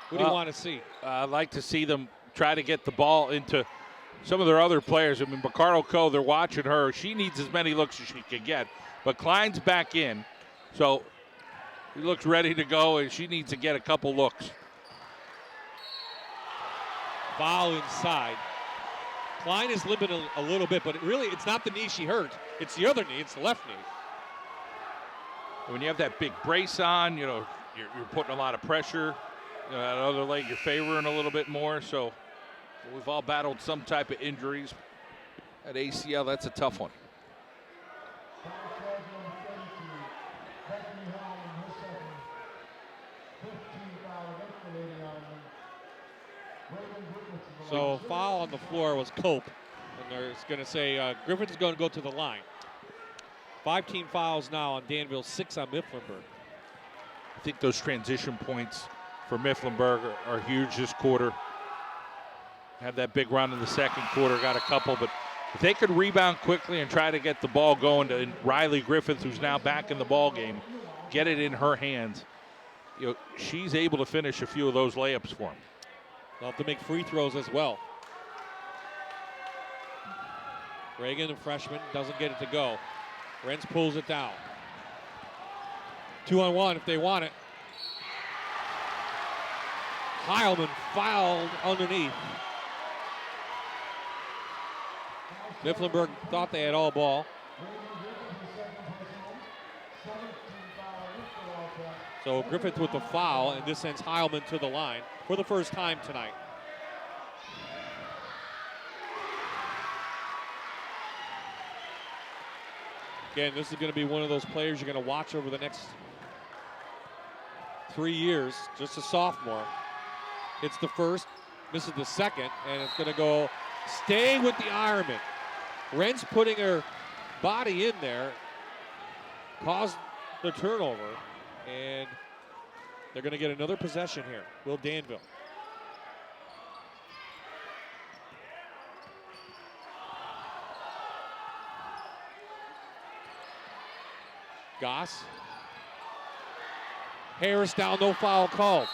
What do you want to see? I'd like to see them try to get the ball into some of their other players. I mean, Bacardo Co., they're watching her. She needs as many looks as she can get. But Klein's back in, so he looks ready to go, and she needs to get a couple looks. Foul inside. Klein is limited a little bit, but it's not the knee she hurt. It's the other knee. It's the left knee. When you have that big brace on, you're putting a lot of pressure. That other leg you're favoring a little bit more, so we've all battled some type of injuries. At ACL, that's a tough one. So foul on the floor was Cope. And they're going to say Griffin's going to go to the line. 5 team fouls now on Danville, 6 on Mifflinburg. I think those transition points for Mifflinburg are huge this quarter. Had that big run in the second quarter, got a couple, but if they could rebound quickly and try to get the ball going to Riley Griffith, who's now back in the ball game, get it in her hands, she's able to finish a few of those layups for them. They'll have to make free throws as well. Reagan, the freshman, doesn't get it to go. Renz pulls it down. 2-on-1 if they want it. Heilman fouled underneath. Mifflinburg thought they had all ball. So Griffith with the foul, and this sends Heilman to the line for the first time tonight. Again, this is going to be one of those players you're going to watch over the next 3 years. Just a sophomore. Hits the first, misses the second, and it's going to go stay with the Ironman. Renz putting her body in there caused the turnover, and they're going to get another possession here. Will Danville. Goss. Harris down, no foul called.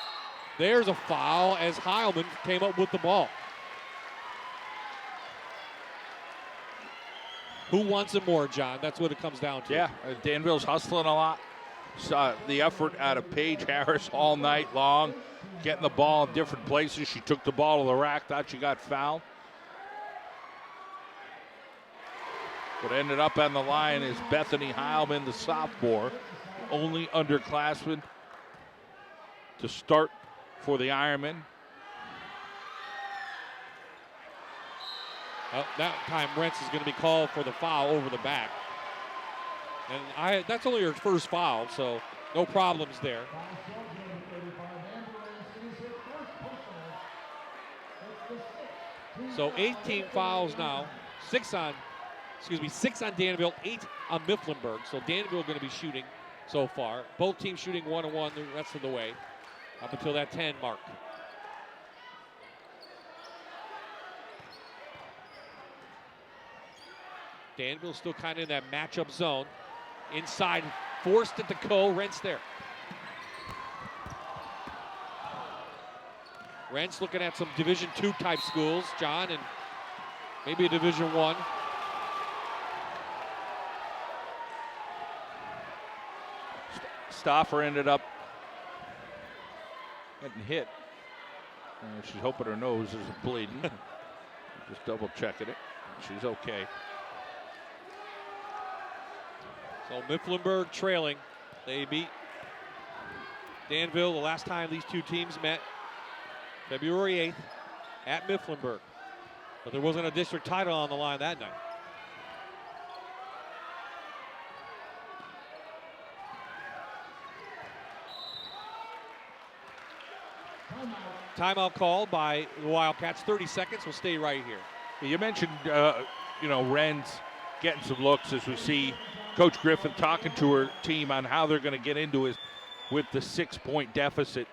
There's a foul as Heilman came up with the ball. Who wants it more, John? That's what it comes down to. Yeah, Danville's hustling a lot. Saw the effort out of Paige Harris all night long, getting the ball in different places. She took the ball to the rack, thought she got fouled. What ended up on the line is Bethany Heilman, the sophomore, only underclassman to start for the Ironmen. That time Rentz is going to be called for the foul over the back. And that's only her first foul, so no problems there. So 18 fouls now, 6 on Danville, 8 on Mifflinburg. So Danville going to be shooting so far. Both teams shooting 1-on-1 the rest of the way up until that 10 mark. Danville still kind of in that matchup zone. Inside, forced it to Coe. Rentz there. Rentz looking at some Division II type schools, John, and maybe a Division I. Stauffer ended up getting hit. She's hoping her nose isn't bleeding. Just double checking it. She's okay. So Mifflinburg trailing. They beat Danville the last time these two teams met, February 8th at Mifflinburg. But there wasn't a district title on the line that night. Timeout called by the Wildcats. 30 seconds. We'll stay right here. You mentioned, Renz getting some looks as we see Coach Griffith talking to her team on how they're going to get into it with the 6-point deficit.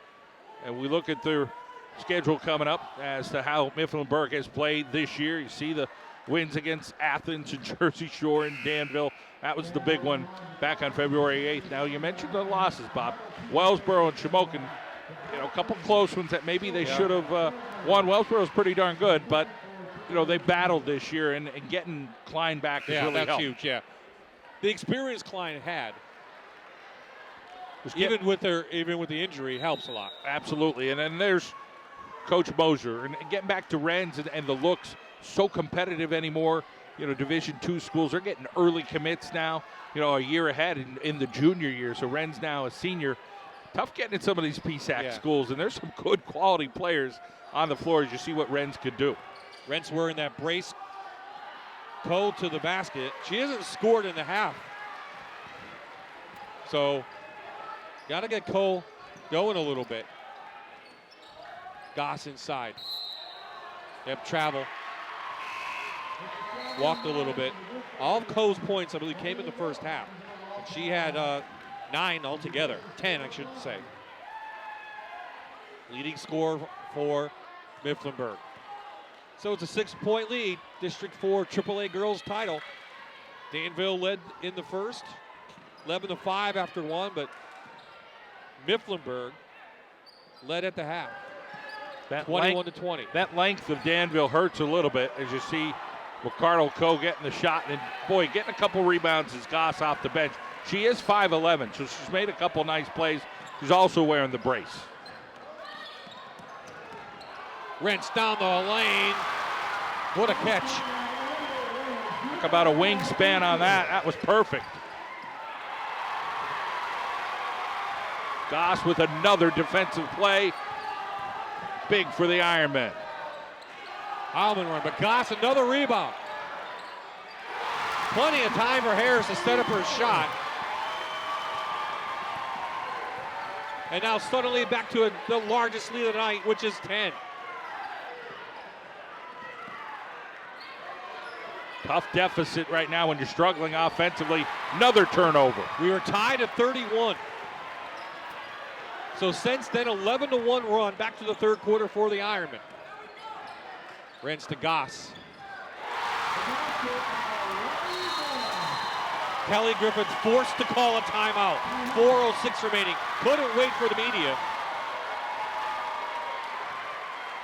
And we look at their schedule coming up as to how Mifflinburg has played this year. You see the wins against Athens and Jersey Shore and Danville. That was the big one back on February 8th. Now, you mentioned the losses, Bob. Wellsboro and Shamokin, a couple close ones that maybe they should have won. Wellsboro's pretty darn good, but, they battled this year, and getting Klein back has really helped. Yeah, that's huge, yeah. The experience Klein had, even with the injury, helps a lot. Absolutely. And then there's Coach Moser. And getting back to Renz and the looks, so competitive anymore. Division II schools are getting early commits now, a year ahead in the junior year. So Renz now a senior. Tough getting in some of these PSAC schools. And there's some good quality players on the floor as you see what Renz could do. Renz wearing that brace. Coe to the basket. She hasn't scored in the half. So, got to get Coe going a little bit. Goss inside. Yep, travel. Walked a little bit. All of Coe's points, I believe, came in the first half. And she had 9 altogether. 10, I should say. Leading scorer for Mifflinburg. So it's a 6-point lead. District 4 AAA girls title. Danville led in the first. 11-5 after 1, but Mifflinburg led at the half. 21-20. That length of Danville hurts a little bit, as you see Ricardo Coe getting the shot, and boy, getting a couple rebounds as Goss off the bench. She is 5'11", so she's made a couple nice plays. She's also wearing the brace. Rents down the lane. What a catch. Talk about a wingspan on that. That was perfect. Goss with another defensive play. Big for the Ironmen. Alman run, but Goss another rebound. Plenty of time for Harris to set up her shot. And now suddenly back to the largest lead of the night, which is 10. Tough deficit right now when you're struggling offensively. Another turnover. We were tied at 31. So since then, 11-1 run back to the third quarter for the Ironmen. Rents to Goss. Kelly Griffiths forced to call a timeout. 4:06 remaining. Couldn't wait for the media.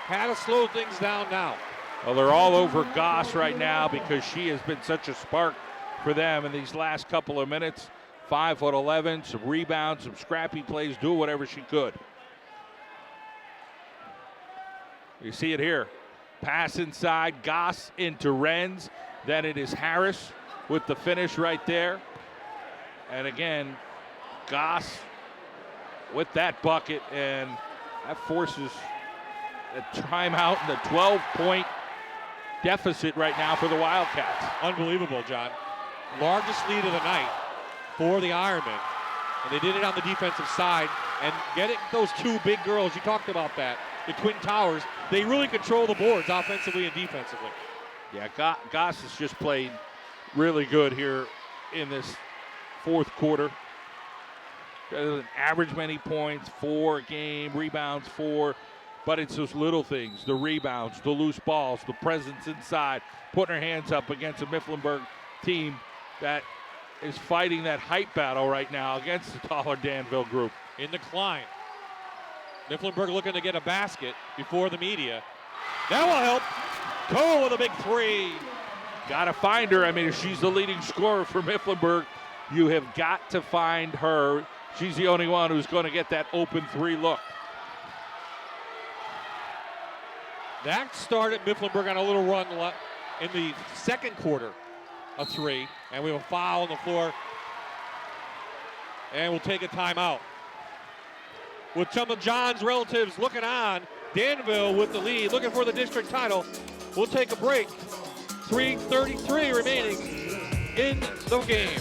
Had to slow things down now. Well, they're all over Goss right now because she has been such a spark for them in these last couple of minutes. 5'11", some rebounds, some scrappy plays, do whatever she could. You see it here. Pass inside, Goss into Renz. Then it is Harris with the finish right there. And again, Goss with that bucket, and that forces a timeout and a 12-point deficit right now for the Wildcats. Unbelievable, John. Largest lead of the night for the Ironmen. And they did it on the defensive side. And get it, those two big girls, you talked about that, the Twin Towers, they really control the boards offensively and defensively. Yeah, Goss has just played really good here in this fourth quarter. Doesn't average many points, 4 a game, rebounds 4. But it's those little things, the rebounds, the loose balls, the presence inside, putting her hands up against a Mifflinburg team that is fighting that height battle right now against the taller Danville group. In the climb. Mifflinburg looking to get a basket before the media. That will help. Coe with a big 3. Got to find her. I mean, if she's the leading scorer for Mifflinburg, you have got to find her. She's the only one who's going to get that open 3 look. That started Mifflinburg on a little run in the second quarter of 3. And we have a foul on the floor. And we'll take a timeout. With some of John's relatives looking on, Danville with the lead, looking for the district title. We'll take a break. 3:33 remaining in the game.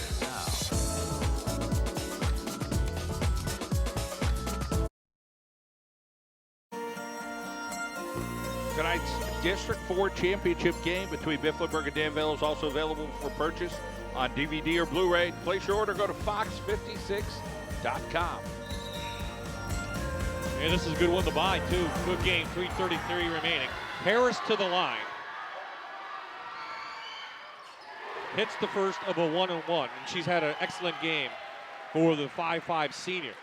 Tonight's District 4 championship game between Mifflinburg and Danville is also available for purchase on DVD or Blu-ray. Place your order, go to fox56.com. And this is a good one to buy, too. Good game, 3:33 remaining. Harris to the line. Hits the first of a 1-and-1, and she's had an excellent game for the 5'5" senior.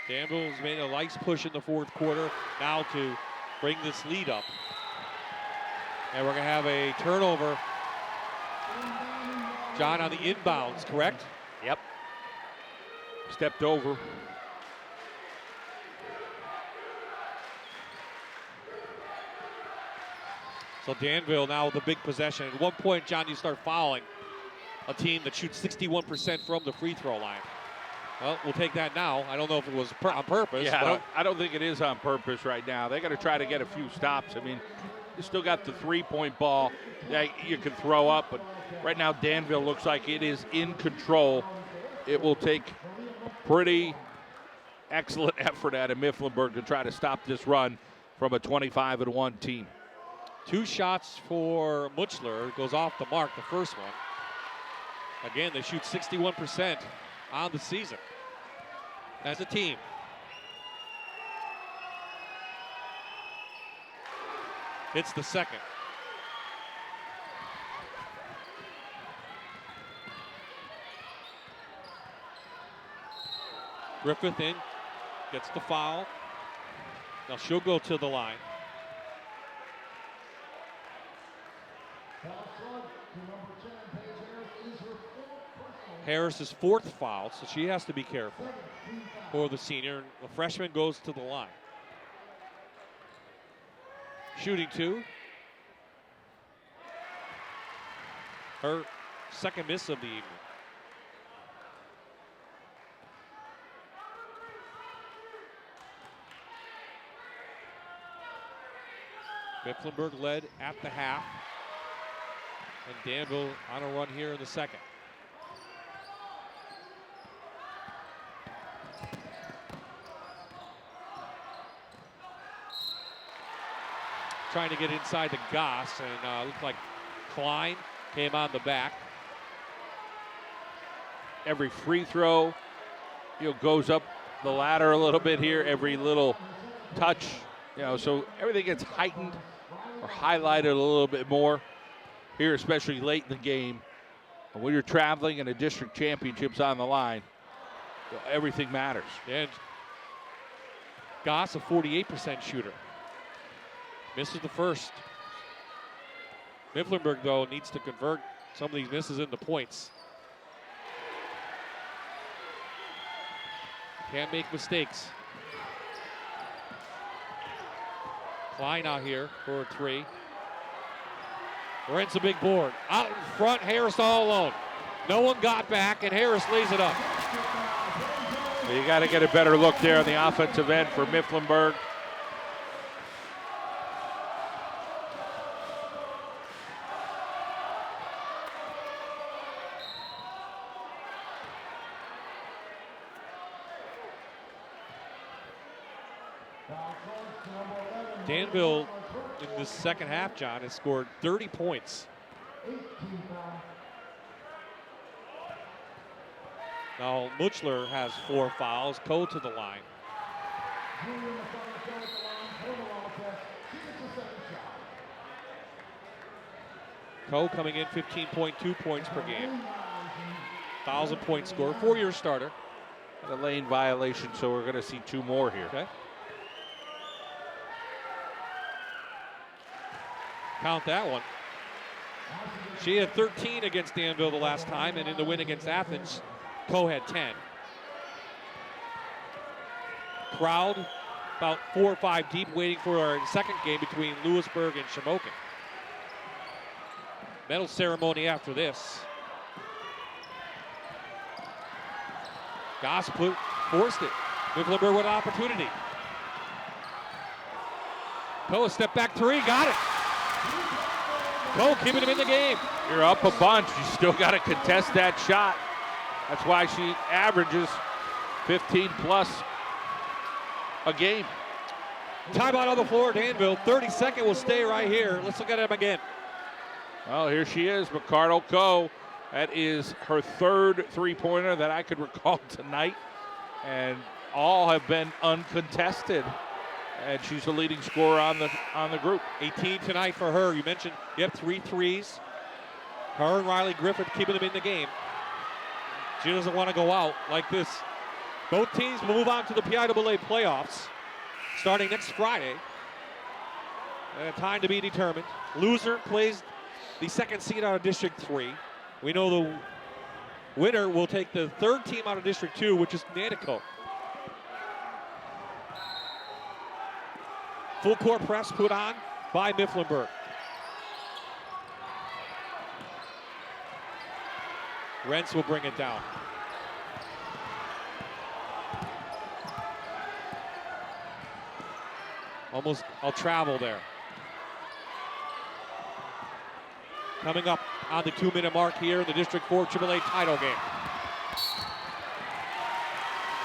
Danville's made a nice push in the fourth quarter now to bring this lead up. And we're going to have a turnover. John on the inbounds, correct? Yep. Stepped over. So Danville now with a big possession. At one point, John, you start fouling a team that shoots 61% from the free throw line. Well, we'll take that now. I don't know if it was on purpose. Yeah, I don't think it is on purpose right now. They got to try to get a few stops. I mean, you still got the three-point ball that you can throw up, but right now Danville looks like it is in control. It will take pretty excellent effort out of Mifflinburg to try to stop this run from a 25-1 team. 2 shots for Muchler. Goes off the mark, the first one. Again, they shoot 61% on the season as a team. Hits the second. Griffith in, gets the foul. Now she'll go to the line. Harris's 4th foul, so she has to be careful for the senior. The freshman goes to the line. Shooting 2. Her second miss of the evening. Mifflinburg led at the half. And Danville on a run here in the second. Trying to get inside the Goss, and looked like Klein came on the back. Every free throw, goes up the ladder a little bit here. Every little touch, so everything gets heightened or highlighted a little bit more here, especially late in the game. And when you're traveling and a district championship's on the line, everything matters. And Goss, a 48% shooter. Misses the first. Mifflinburg, though, needs to convert some of these misses into points. Can't make mistakes. Klein out here for a 3. Rents a big board. Out in front, Harris all alone. No one got back, and Harris lays it up. You got to get a better look there on the offensive end for Mifflinburg. Danville in the second half, John, has scored 30 points. Now Muchler has 4 fouls. Coe to the line. Coe coming in 15.2 points per game. 1,000-point score, 4-year starter. A lane violation, so we're going to see 2 more here. Okay. Count that one. She had 13 against Danville the last time, and in the win against Athens, Coe had 10. Crowd about 4 or 5 deep, waiting for our second game between Lewisburg and Shamokin. Medal ceremony after this. Goss forced it. Mifflinburg with an opportunity. Coe, a step back 3, got it. Coe keeping him in the game. You're up a bunch. You still got to contest that shot. That's why she averages 15 plus a game. Timeout on the floor, Danville. 32nd will stay right here. Let's look at him again. Well, here she is, McCardle Coe. That is her 3rd three-pointer that I could recall tonight. And all have been uncontested. And she's the leading scorer on the group. 18 tonight for her. You mentioned you have 3 threes. Her and Riley Griffith keeping them in the game. She doesn't want to go out like this. Both teams will move on to the PIAA playoffs starting next Friday. Time to be determined. Loser plays the second seed out of District 3. We know the winner will take the 3rd team out of District 2, which is Nanticoke. Full court press put on by Mifflinburg. Rents will bring it down. Almost, I'll travel there. Coming up on the 2-minute mark here in the District 4 AAA title game.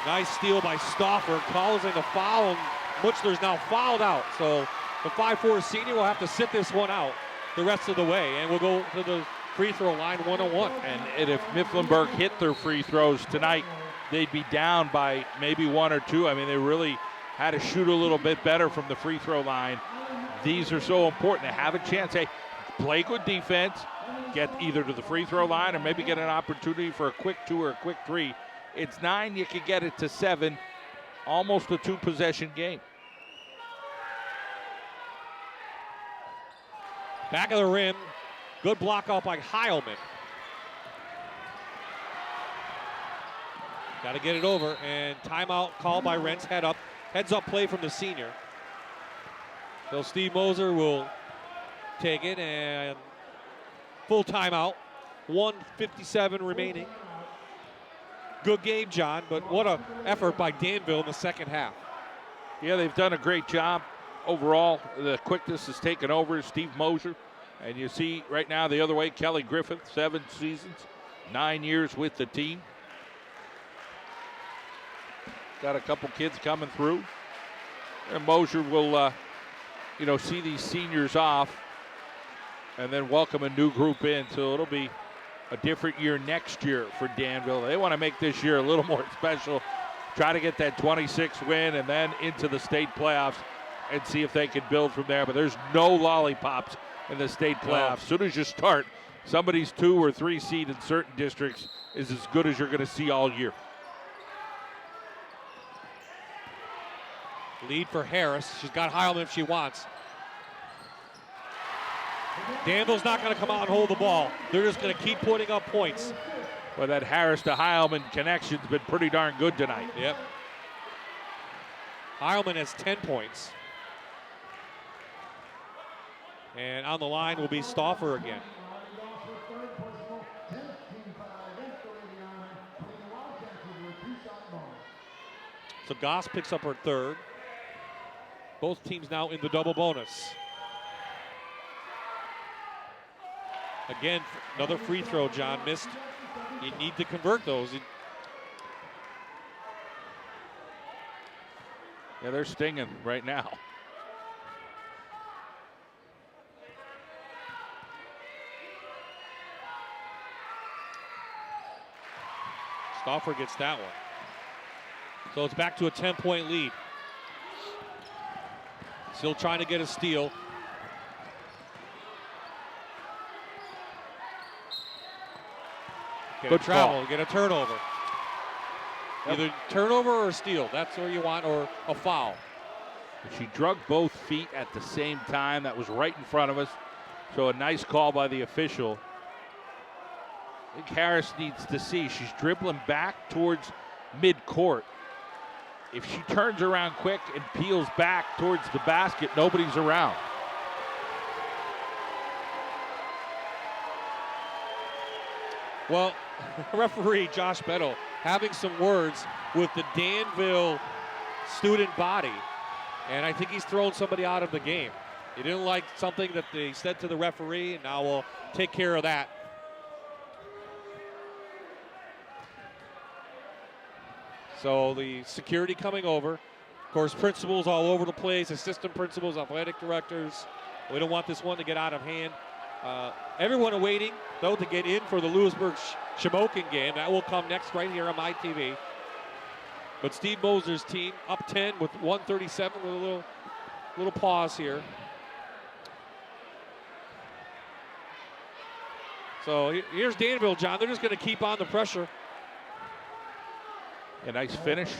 Nice steal by Stauffer, causing a foul. Muchler's now fouled out. So the 5'4" senior will have to sit this one out the rest of the way. And we'll go to the free throw line 101. And if Mifflinburg hit their free throws tonight, they'd be down by maybe 1 or 2. I mean, they really had to shoot a little bit better from the free throw line. These are so important to have a chance. Hey, play good defense, get either to the free throw line or maybe get an opportunity for a quick 2 or a quick 3. It's 9, you could get it to 7, almost a 2-possession game. Back of the rim, good block out by Heilman. Got to get it over, and timeout called by Rents. Heads up play from the senior. So Steve Moser will take it, and full timeout. 1:57 remaining. Good game, John, but what an effort by Danville in the second half. Yeah, they've done a great job overall. The quickness has taken over Steve Moser. And you see right now the other way, Kelly Griffith, 7 seasons, 9 years with the team. Got a couple kids coming through. And Moser will, see these seniors off and then welcome a new group in. So it'll be a different year next year for Danville. They want to make this year a little more special, try to get that 26 win and then into the state playoffs and see if they can build from there. But there's no lollipops in the state playoffs. As soon as you start, somebody's 2 or 3 seed in certain districts is as good as you're going to see all year. Lead for Harris. She's got Heilman if she wants. Danville's not going to come out and hold the ball. They're just going to keep putting up points. Well, that Harris to Heilman connection's been pretty darn good tonight. Yep. Heilman has 10 points. And on the line will be Stauffer again. So Goss picks up her third. Both teams now in the double bonus. Again, another free throw, John missed. You need to convert those. Yeah, they're stinging right now. Stauffer gets that one. So it's back to a 10-point lead. Still trying to get a steal. Get a travel, get a turnover. Either turnover or steal. That's what you want, or a foul. She drug both feet at the same time. That was right in front of us. So a nice call by the official. I think Harris needs to see. She's dribbling back towards mid-court. If she turns around quick and peels back towards the basket, nobody's around. Well, referee Josh Betto having some words with the Danville student body, and I think he's thrown somebody out of the game. He didn't like something that they said to the referee, and now we'll take care of that. So the security coming over. Of course, principals all over the place, assistant principals, athletic directors. We don't want this one to get out of hand. Everyone awaiting, though, to get in for the Lewisburg-Shamokin game. That will come next right here on my TV. But Steve Moser's team up 10 with 1:37 with a little pause here. So here's Danville, John. They're just going to keep on the pressure. A nice finish,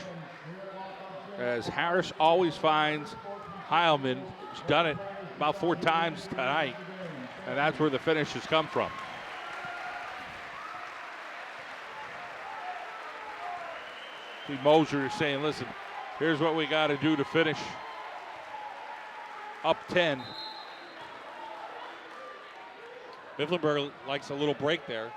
as Harris always finds Heilman. She's done it about 4 times tonight, and that's where the finishes come from. See, Moser is saying, listen, here's what we got to do to finish up 10. Mifflinburg likes a little break there.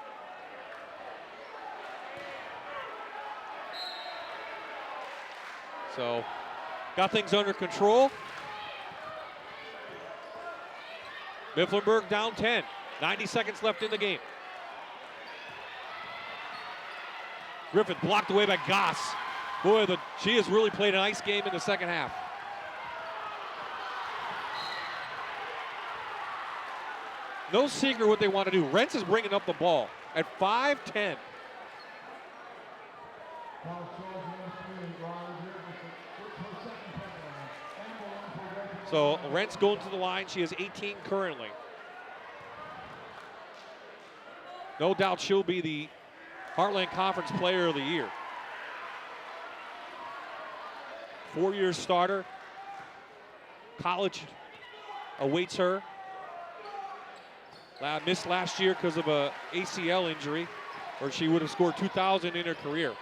So, got things under control. Mifflinburg down 10. 90 seconds left in the game. Griffith blocked away by Goss. Boy, she has really played a nice game in the second half. No secret what they want to do. Rents is bringing up the ball at 5-10. So Rents going to the line. She has 18 currently. No doubt she'll be the Heartland Conference Player of the Year. 4-year starter. College awaits her. Missed last year because of a ACL injury, or she would have scored 2,000 in her career.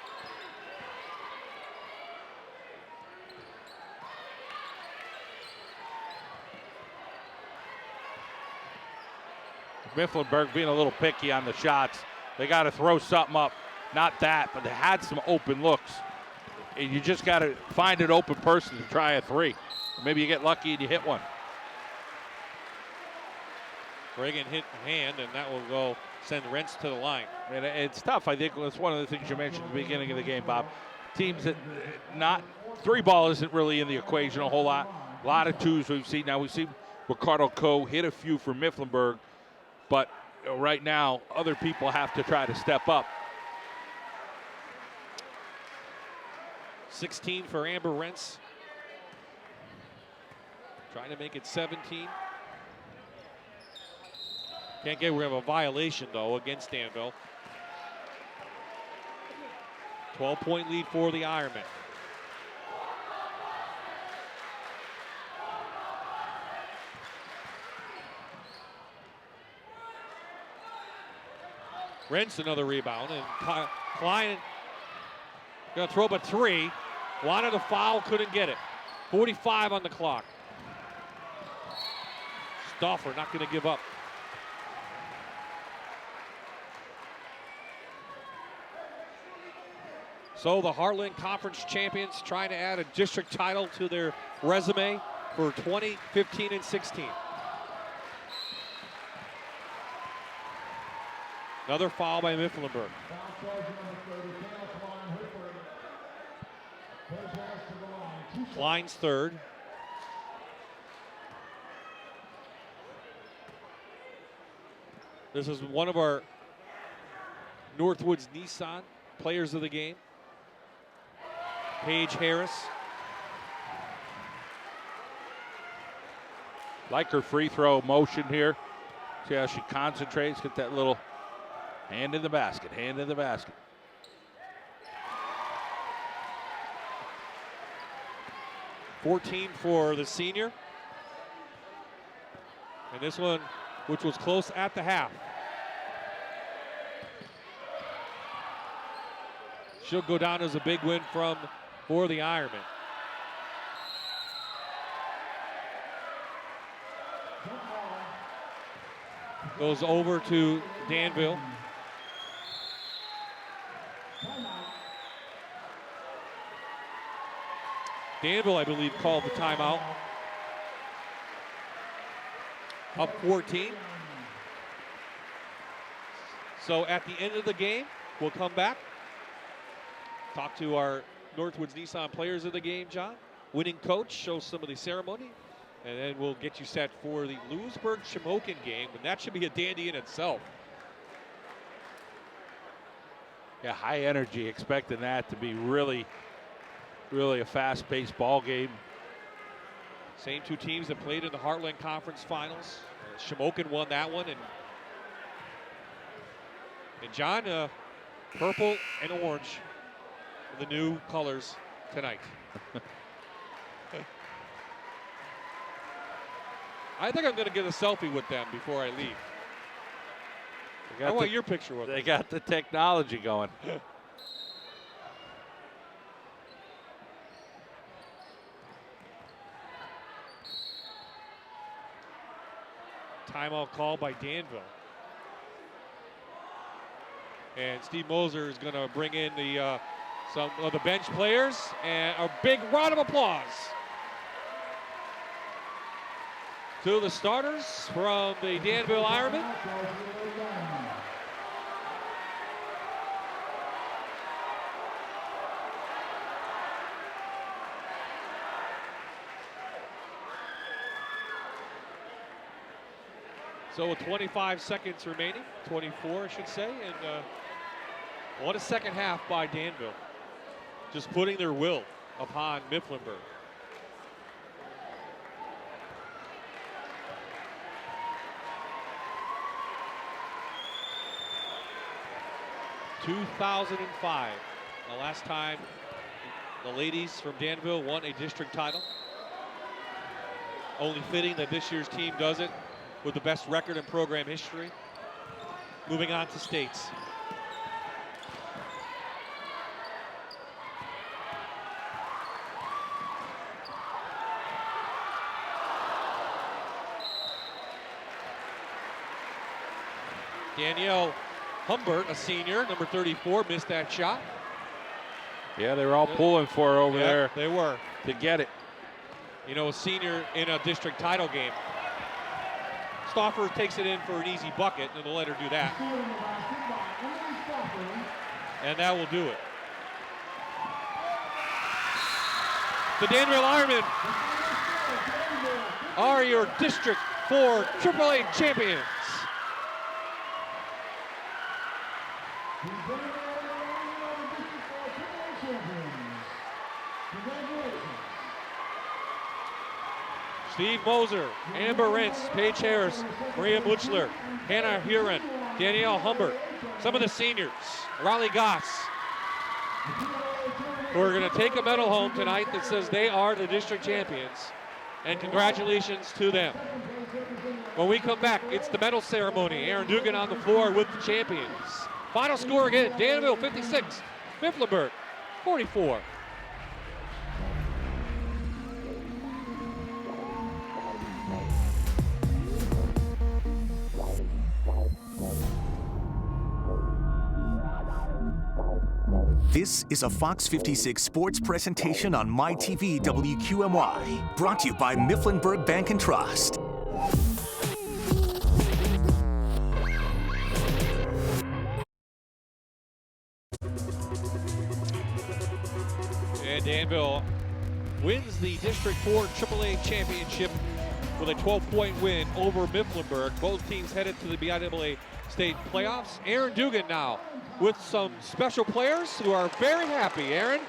Mifflinburg being a little picky on the shots. They got to throw something up. Not that, but they had some open looks. And you just got to find an open person to try a three. Maybe you get lucky and you hit one. Reagan hit hand, and that will go send Rents to the line. And it's tough. I think that's one of the things you mentioned at the beginning of the game, Bob. Teams that three ball isn't really in the equation a whole lot. A lot of twos we've seen. Now we've seen Ricardo Coe hit a few for Mifflinburg, but right now other people have to try to step up. 16 for Amber Rents. Trying to make it 17. Can't get, we have a violation though against Danville. 12-point lead for the Ironmen. Rents another rebound, and Klein gonna throw up a three. Wanted a foul, couldn't get it. 45 on the clock. Stauffer not gonna give up. So the Heartland Conference champions trying to add a district title to their resume for 2015 and 16. Another foul by Mifflinburg. Klein's third. This is one of our Northwoods Nissan players of the game. Paige Harris. Like her free throw motion here. See how she concentrates, get that little hand in the basket, hand in the basket. $14 for the senior. And this one, which was close at the half. She'll go down as a big win for the Ironmen. Goes over to Danville. Danville, I believe, called the timeout. Up 14. So at the end of the game, we'll come back. Talk to our Northwoods Nissan players of the game, John. Winning coach, show some of the ceremony. And then we'll get you set for the Lewisburg-Shamokin game. And that should be a dandy in itself. Yeah, high energy, expecting that to be really a fast-paced ball game. Same two teams that played in the Heartland Conference Finals. Shamokin won that one. And John, purple and orange, the new colors tonight. I think I'm going to get a selfie with them before I leave. I want your picture with them. They got the technology going. Timeout call by Danville. And Steve Moser is going to bring in some of the bench players, and a big round of applause to the starters from the Danville Ironmen. So with 25 seconds remaining, 24 I should say, and what a second half by Danville. Just putting their will upon Mifflinburg. (2005), the last time the ladies from Danville won a district title. Only fitting that this year's team does it with the best record in program history. Moving on to states. Danielle Humbert, a senior, number 34, missed that shot. Yeah, they were all pulling for her over there. They were. To get it. You know, a senior in a district title game. Stauffer takes it in for an easy bucket, and they'll let her do that. And that will do it. The Danville Ironmen are your District 4 AAA champions. Steve Moser, Amber Rentz, Paige Harris, Maria Muchler, Hannah Huron, Danielle Humbert, some of the seniors, Riley Goss, who are going to take a medal home tonight that says they are the district champions. And congratulations to them. When we come back, it's the medal ceremony. Aaron Dugan on the floor with the champions. Final score again, Danville 56, Mifflinburg 44. This is a Fox 56 sports presentation on MyTV WQMY, brought to you by Mifflinburg Bank and Trust. And Danville wins the District 4 AAA championship with a 12-point win over Mifflinburg. Both teams headed to the BIAA state playoffs. Aaron Dugan now with some special players who are very happy. Aaron?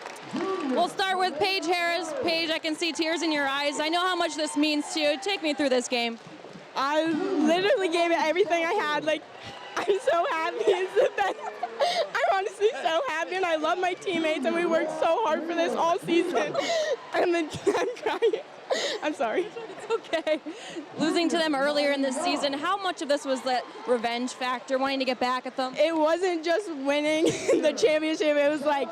We'll start with Paige Harris. Paige, I can see tears in your eyes. I know how much this means to you. Take me through this game. I literally gave it everything I had. Like, I'm so happy. It's the best. I'm honestly so happy, and I love my teammates, and we worked so hard for this all season. And then I'm crying. I'm sorry. It's okay. Losing to them earlier in this season, how much of this was that revenge factor, wanting to get back at them? It wasn't just winning the championship. It was like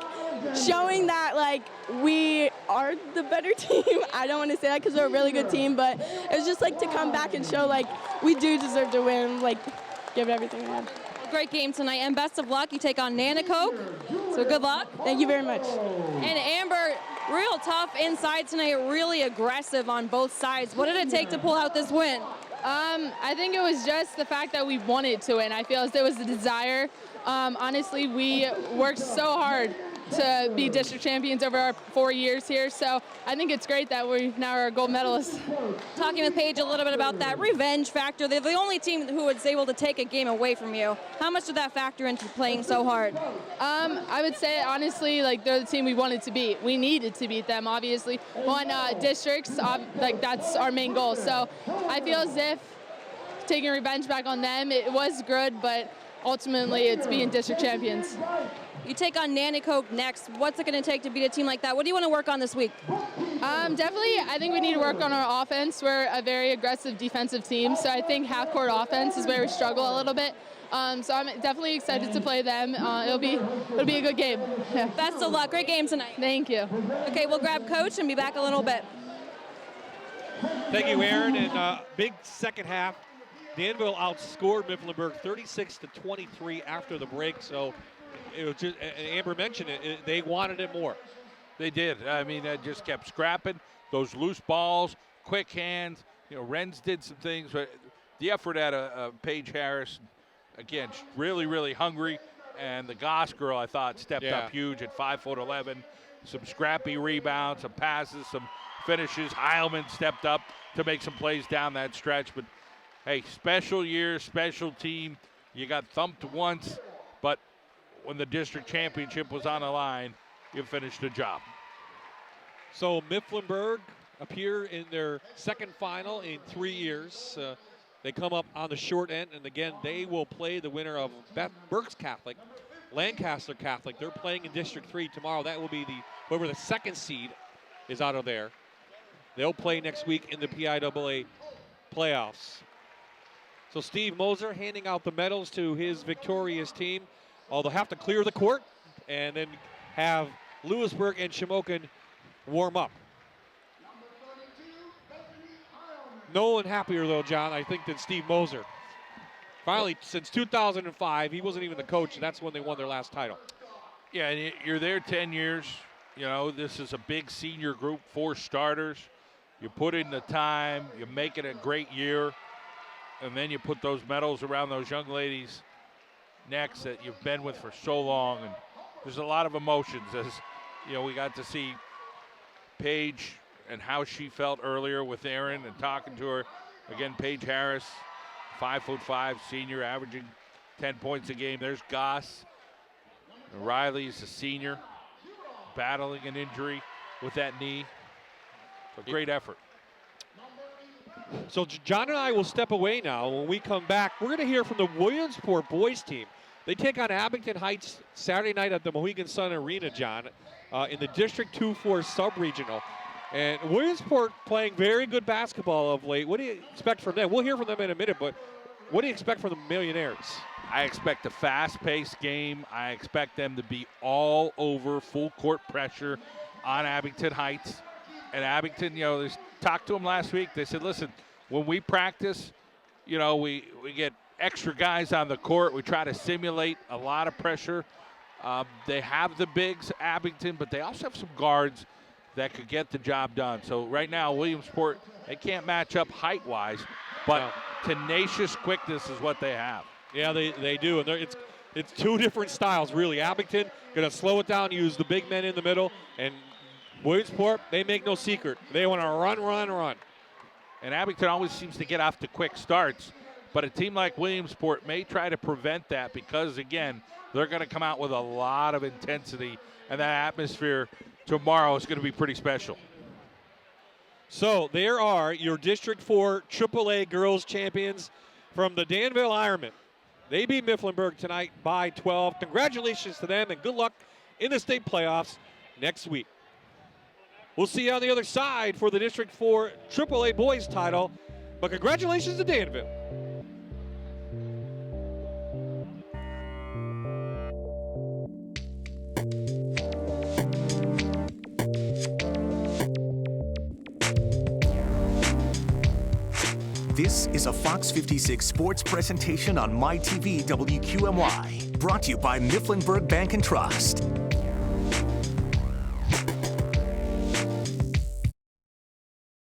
showing that like we are the better team. I don't want to say that because we're a really good team, but it was just like to come back and show like we do deserve to win, like give it everything we had. Great game tonight, and best of luck. You take on Nanticoke, so good luck. Thank you very much. And Amber, real tough inside tonight, really aggressive on both sides. What did it take to pull out this win? I think it was just the fact that we wanted to win. I feel as there was a desire. Honestly, we worked so hard to be district champions over our 4 years here, so I think it's great that we now are gold medalists. Talking with Paige a little bit about that revenge factor. They're the only team who was able to take a game away from you. How much did that factor into playing so hard? I would say, honestly, like they're the team we wanted to beat. We needed to beat them, obviously. Won districts, like that's our main goal. So I feel as if taking revenge back on them, it was good, but ultimately it's being district champions. You take on Nanticoke next. What's it going to take to beat a team like that? What do you want to work on this week? Definitely, I think we need to work on our offense. We're a very aggressive defensive team, so I think half-court offense is where we struggle a little bit. So I'm definitely excited to play them. It'll be a good game. Yeah. Best of luck. Great game tonight. Thank you. Okay, we'll grab Coach and be back a little bit. Thank you, Aaron. And big second half. Danville outscored Mifflinburg 36-23 after the break. So it was just, and Amber mentioned it, they wanted it more. They did. I mean, they just kept scrapping. Those loose balls, quick hands. You know, Renz did some things, but the effort out of Paige Harris, again, really, really hungry. And the Goss girl, I thought, stepped up huge at 5'11". Some scrappy rebounds, some passes, some finishes. Heilman stepped up to make some plays down that stretch. But hey, special year, special team. You got thumped once, but when the district championship was on the line, you finished the job. So Mifflinburg appear in their second final in 3 years. They come up on the short end, and again, they will play the winner of Berks Catholic, Lancaster Catholic. They're playing in District 3 tomorrow. That will be whoever the second seed is out of there. They'll play next week in the PIAA playoffs. So Steve Moser handing out the medals to his victorious team. They'll have to clear the court and then have Lewisburg and Shamokin warm up. No one happier, though, John, I think, than Steve Moser. Finally, since 2005, he wasn't even the coach, and that's when they won their last title. Yeah, and you're there 10 years. You know, this is a big senior group, 4 starters. You put in the time, you make it a great year, and then you put those medals around those young ladies' necks that you've been with for so long. And there's a lot of emotions, as you know, we got to see Paige and how she felt earlier with Erin and talking to her. Again, Paige Harris, 5'5" senior, averaging 10 points a game. There's Goss. And Riley's a senior, battling an injury with that knee. A great effort. So John and I will step away now. When we come back, we're going to hear from the Williamsport boys team. They take on Abington Heights Saturday night at the Mohegan Sun Arena, John, in the District 2-4 sub-regional. And Williamsport playing very good basketball of late. What do you expect from them? We'll hear from them in a minute, but what do you expect from the Millionaires? I expect a fast-paced game. I expect them to be all over, full court pressure on Abington Heights. And Abington, you know, they talked to them last week. They said, listen, when we practice, you know, we get extra guys on the court. We try to simulate a lot of pressure. They have the bigs, Abington, but they also have some guards that could get the job done. So right now, Williamsport, they can't match up height-wise, but tenacious quickness is what they have. Yeah, they do, and it's 2 different styles, really. Abington going to slow it down, use the big men in the middle, and Williamsport, they make no secret. They want to run. And Abington always seems to get off to quick starts, but a team like Williamsport may try to prevent that because, again, they're going to come out with a lot of intensity, and that atmosphere tomorrow is going to be pretty special. So there are your District 4 AAA girls champions from the Danville Ironmen. They beat Mifflinburg tonight by 12. Congratulations to them, and good luck in the state playoffs next week. We'll see you on the other side for the District 4 AAA boys title, but congratulations to Danville. This is a Fox 56 sports presentation on MyTV WQMY, brought to you by Mifflinburg Bank and Trust.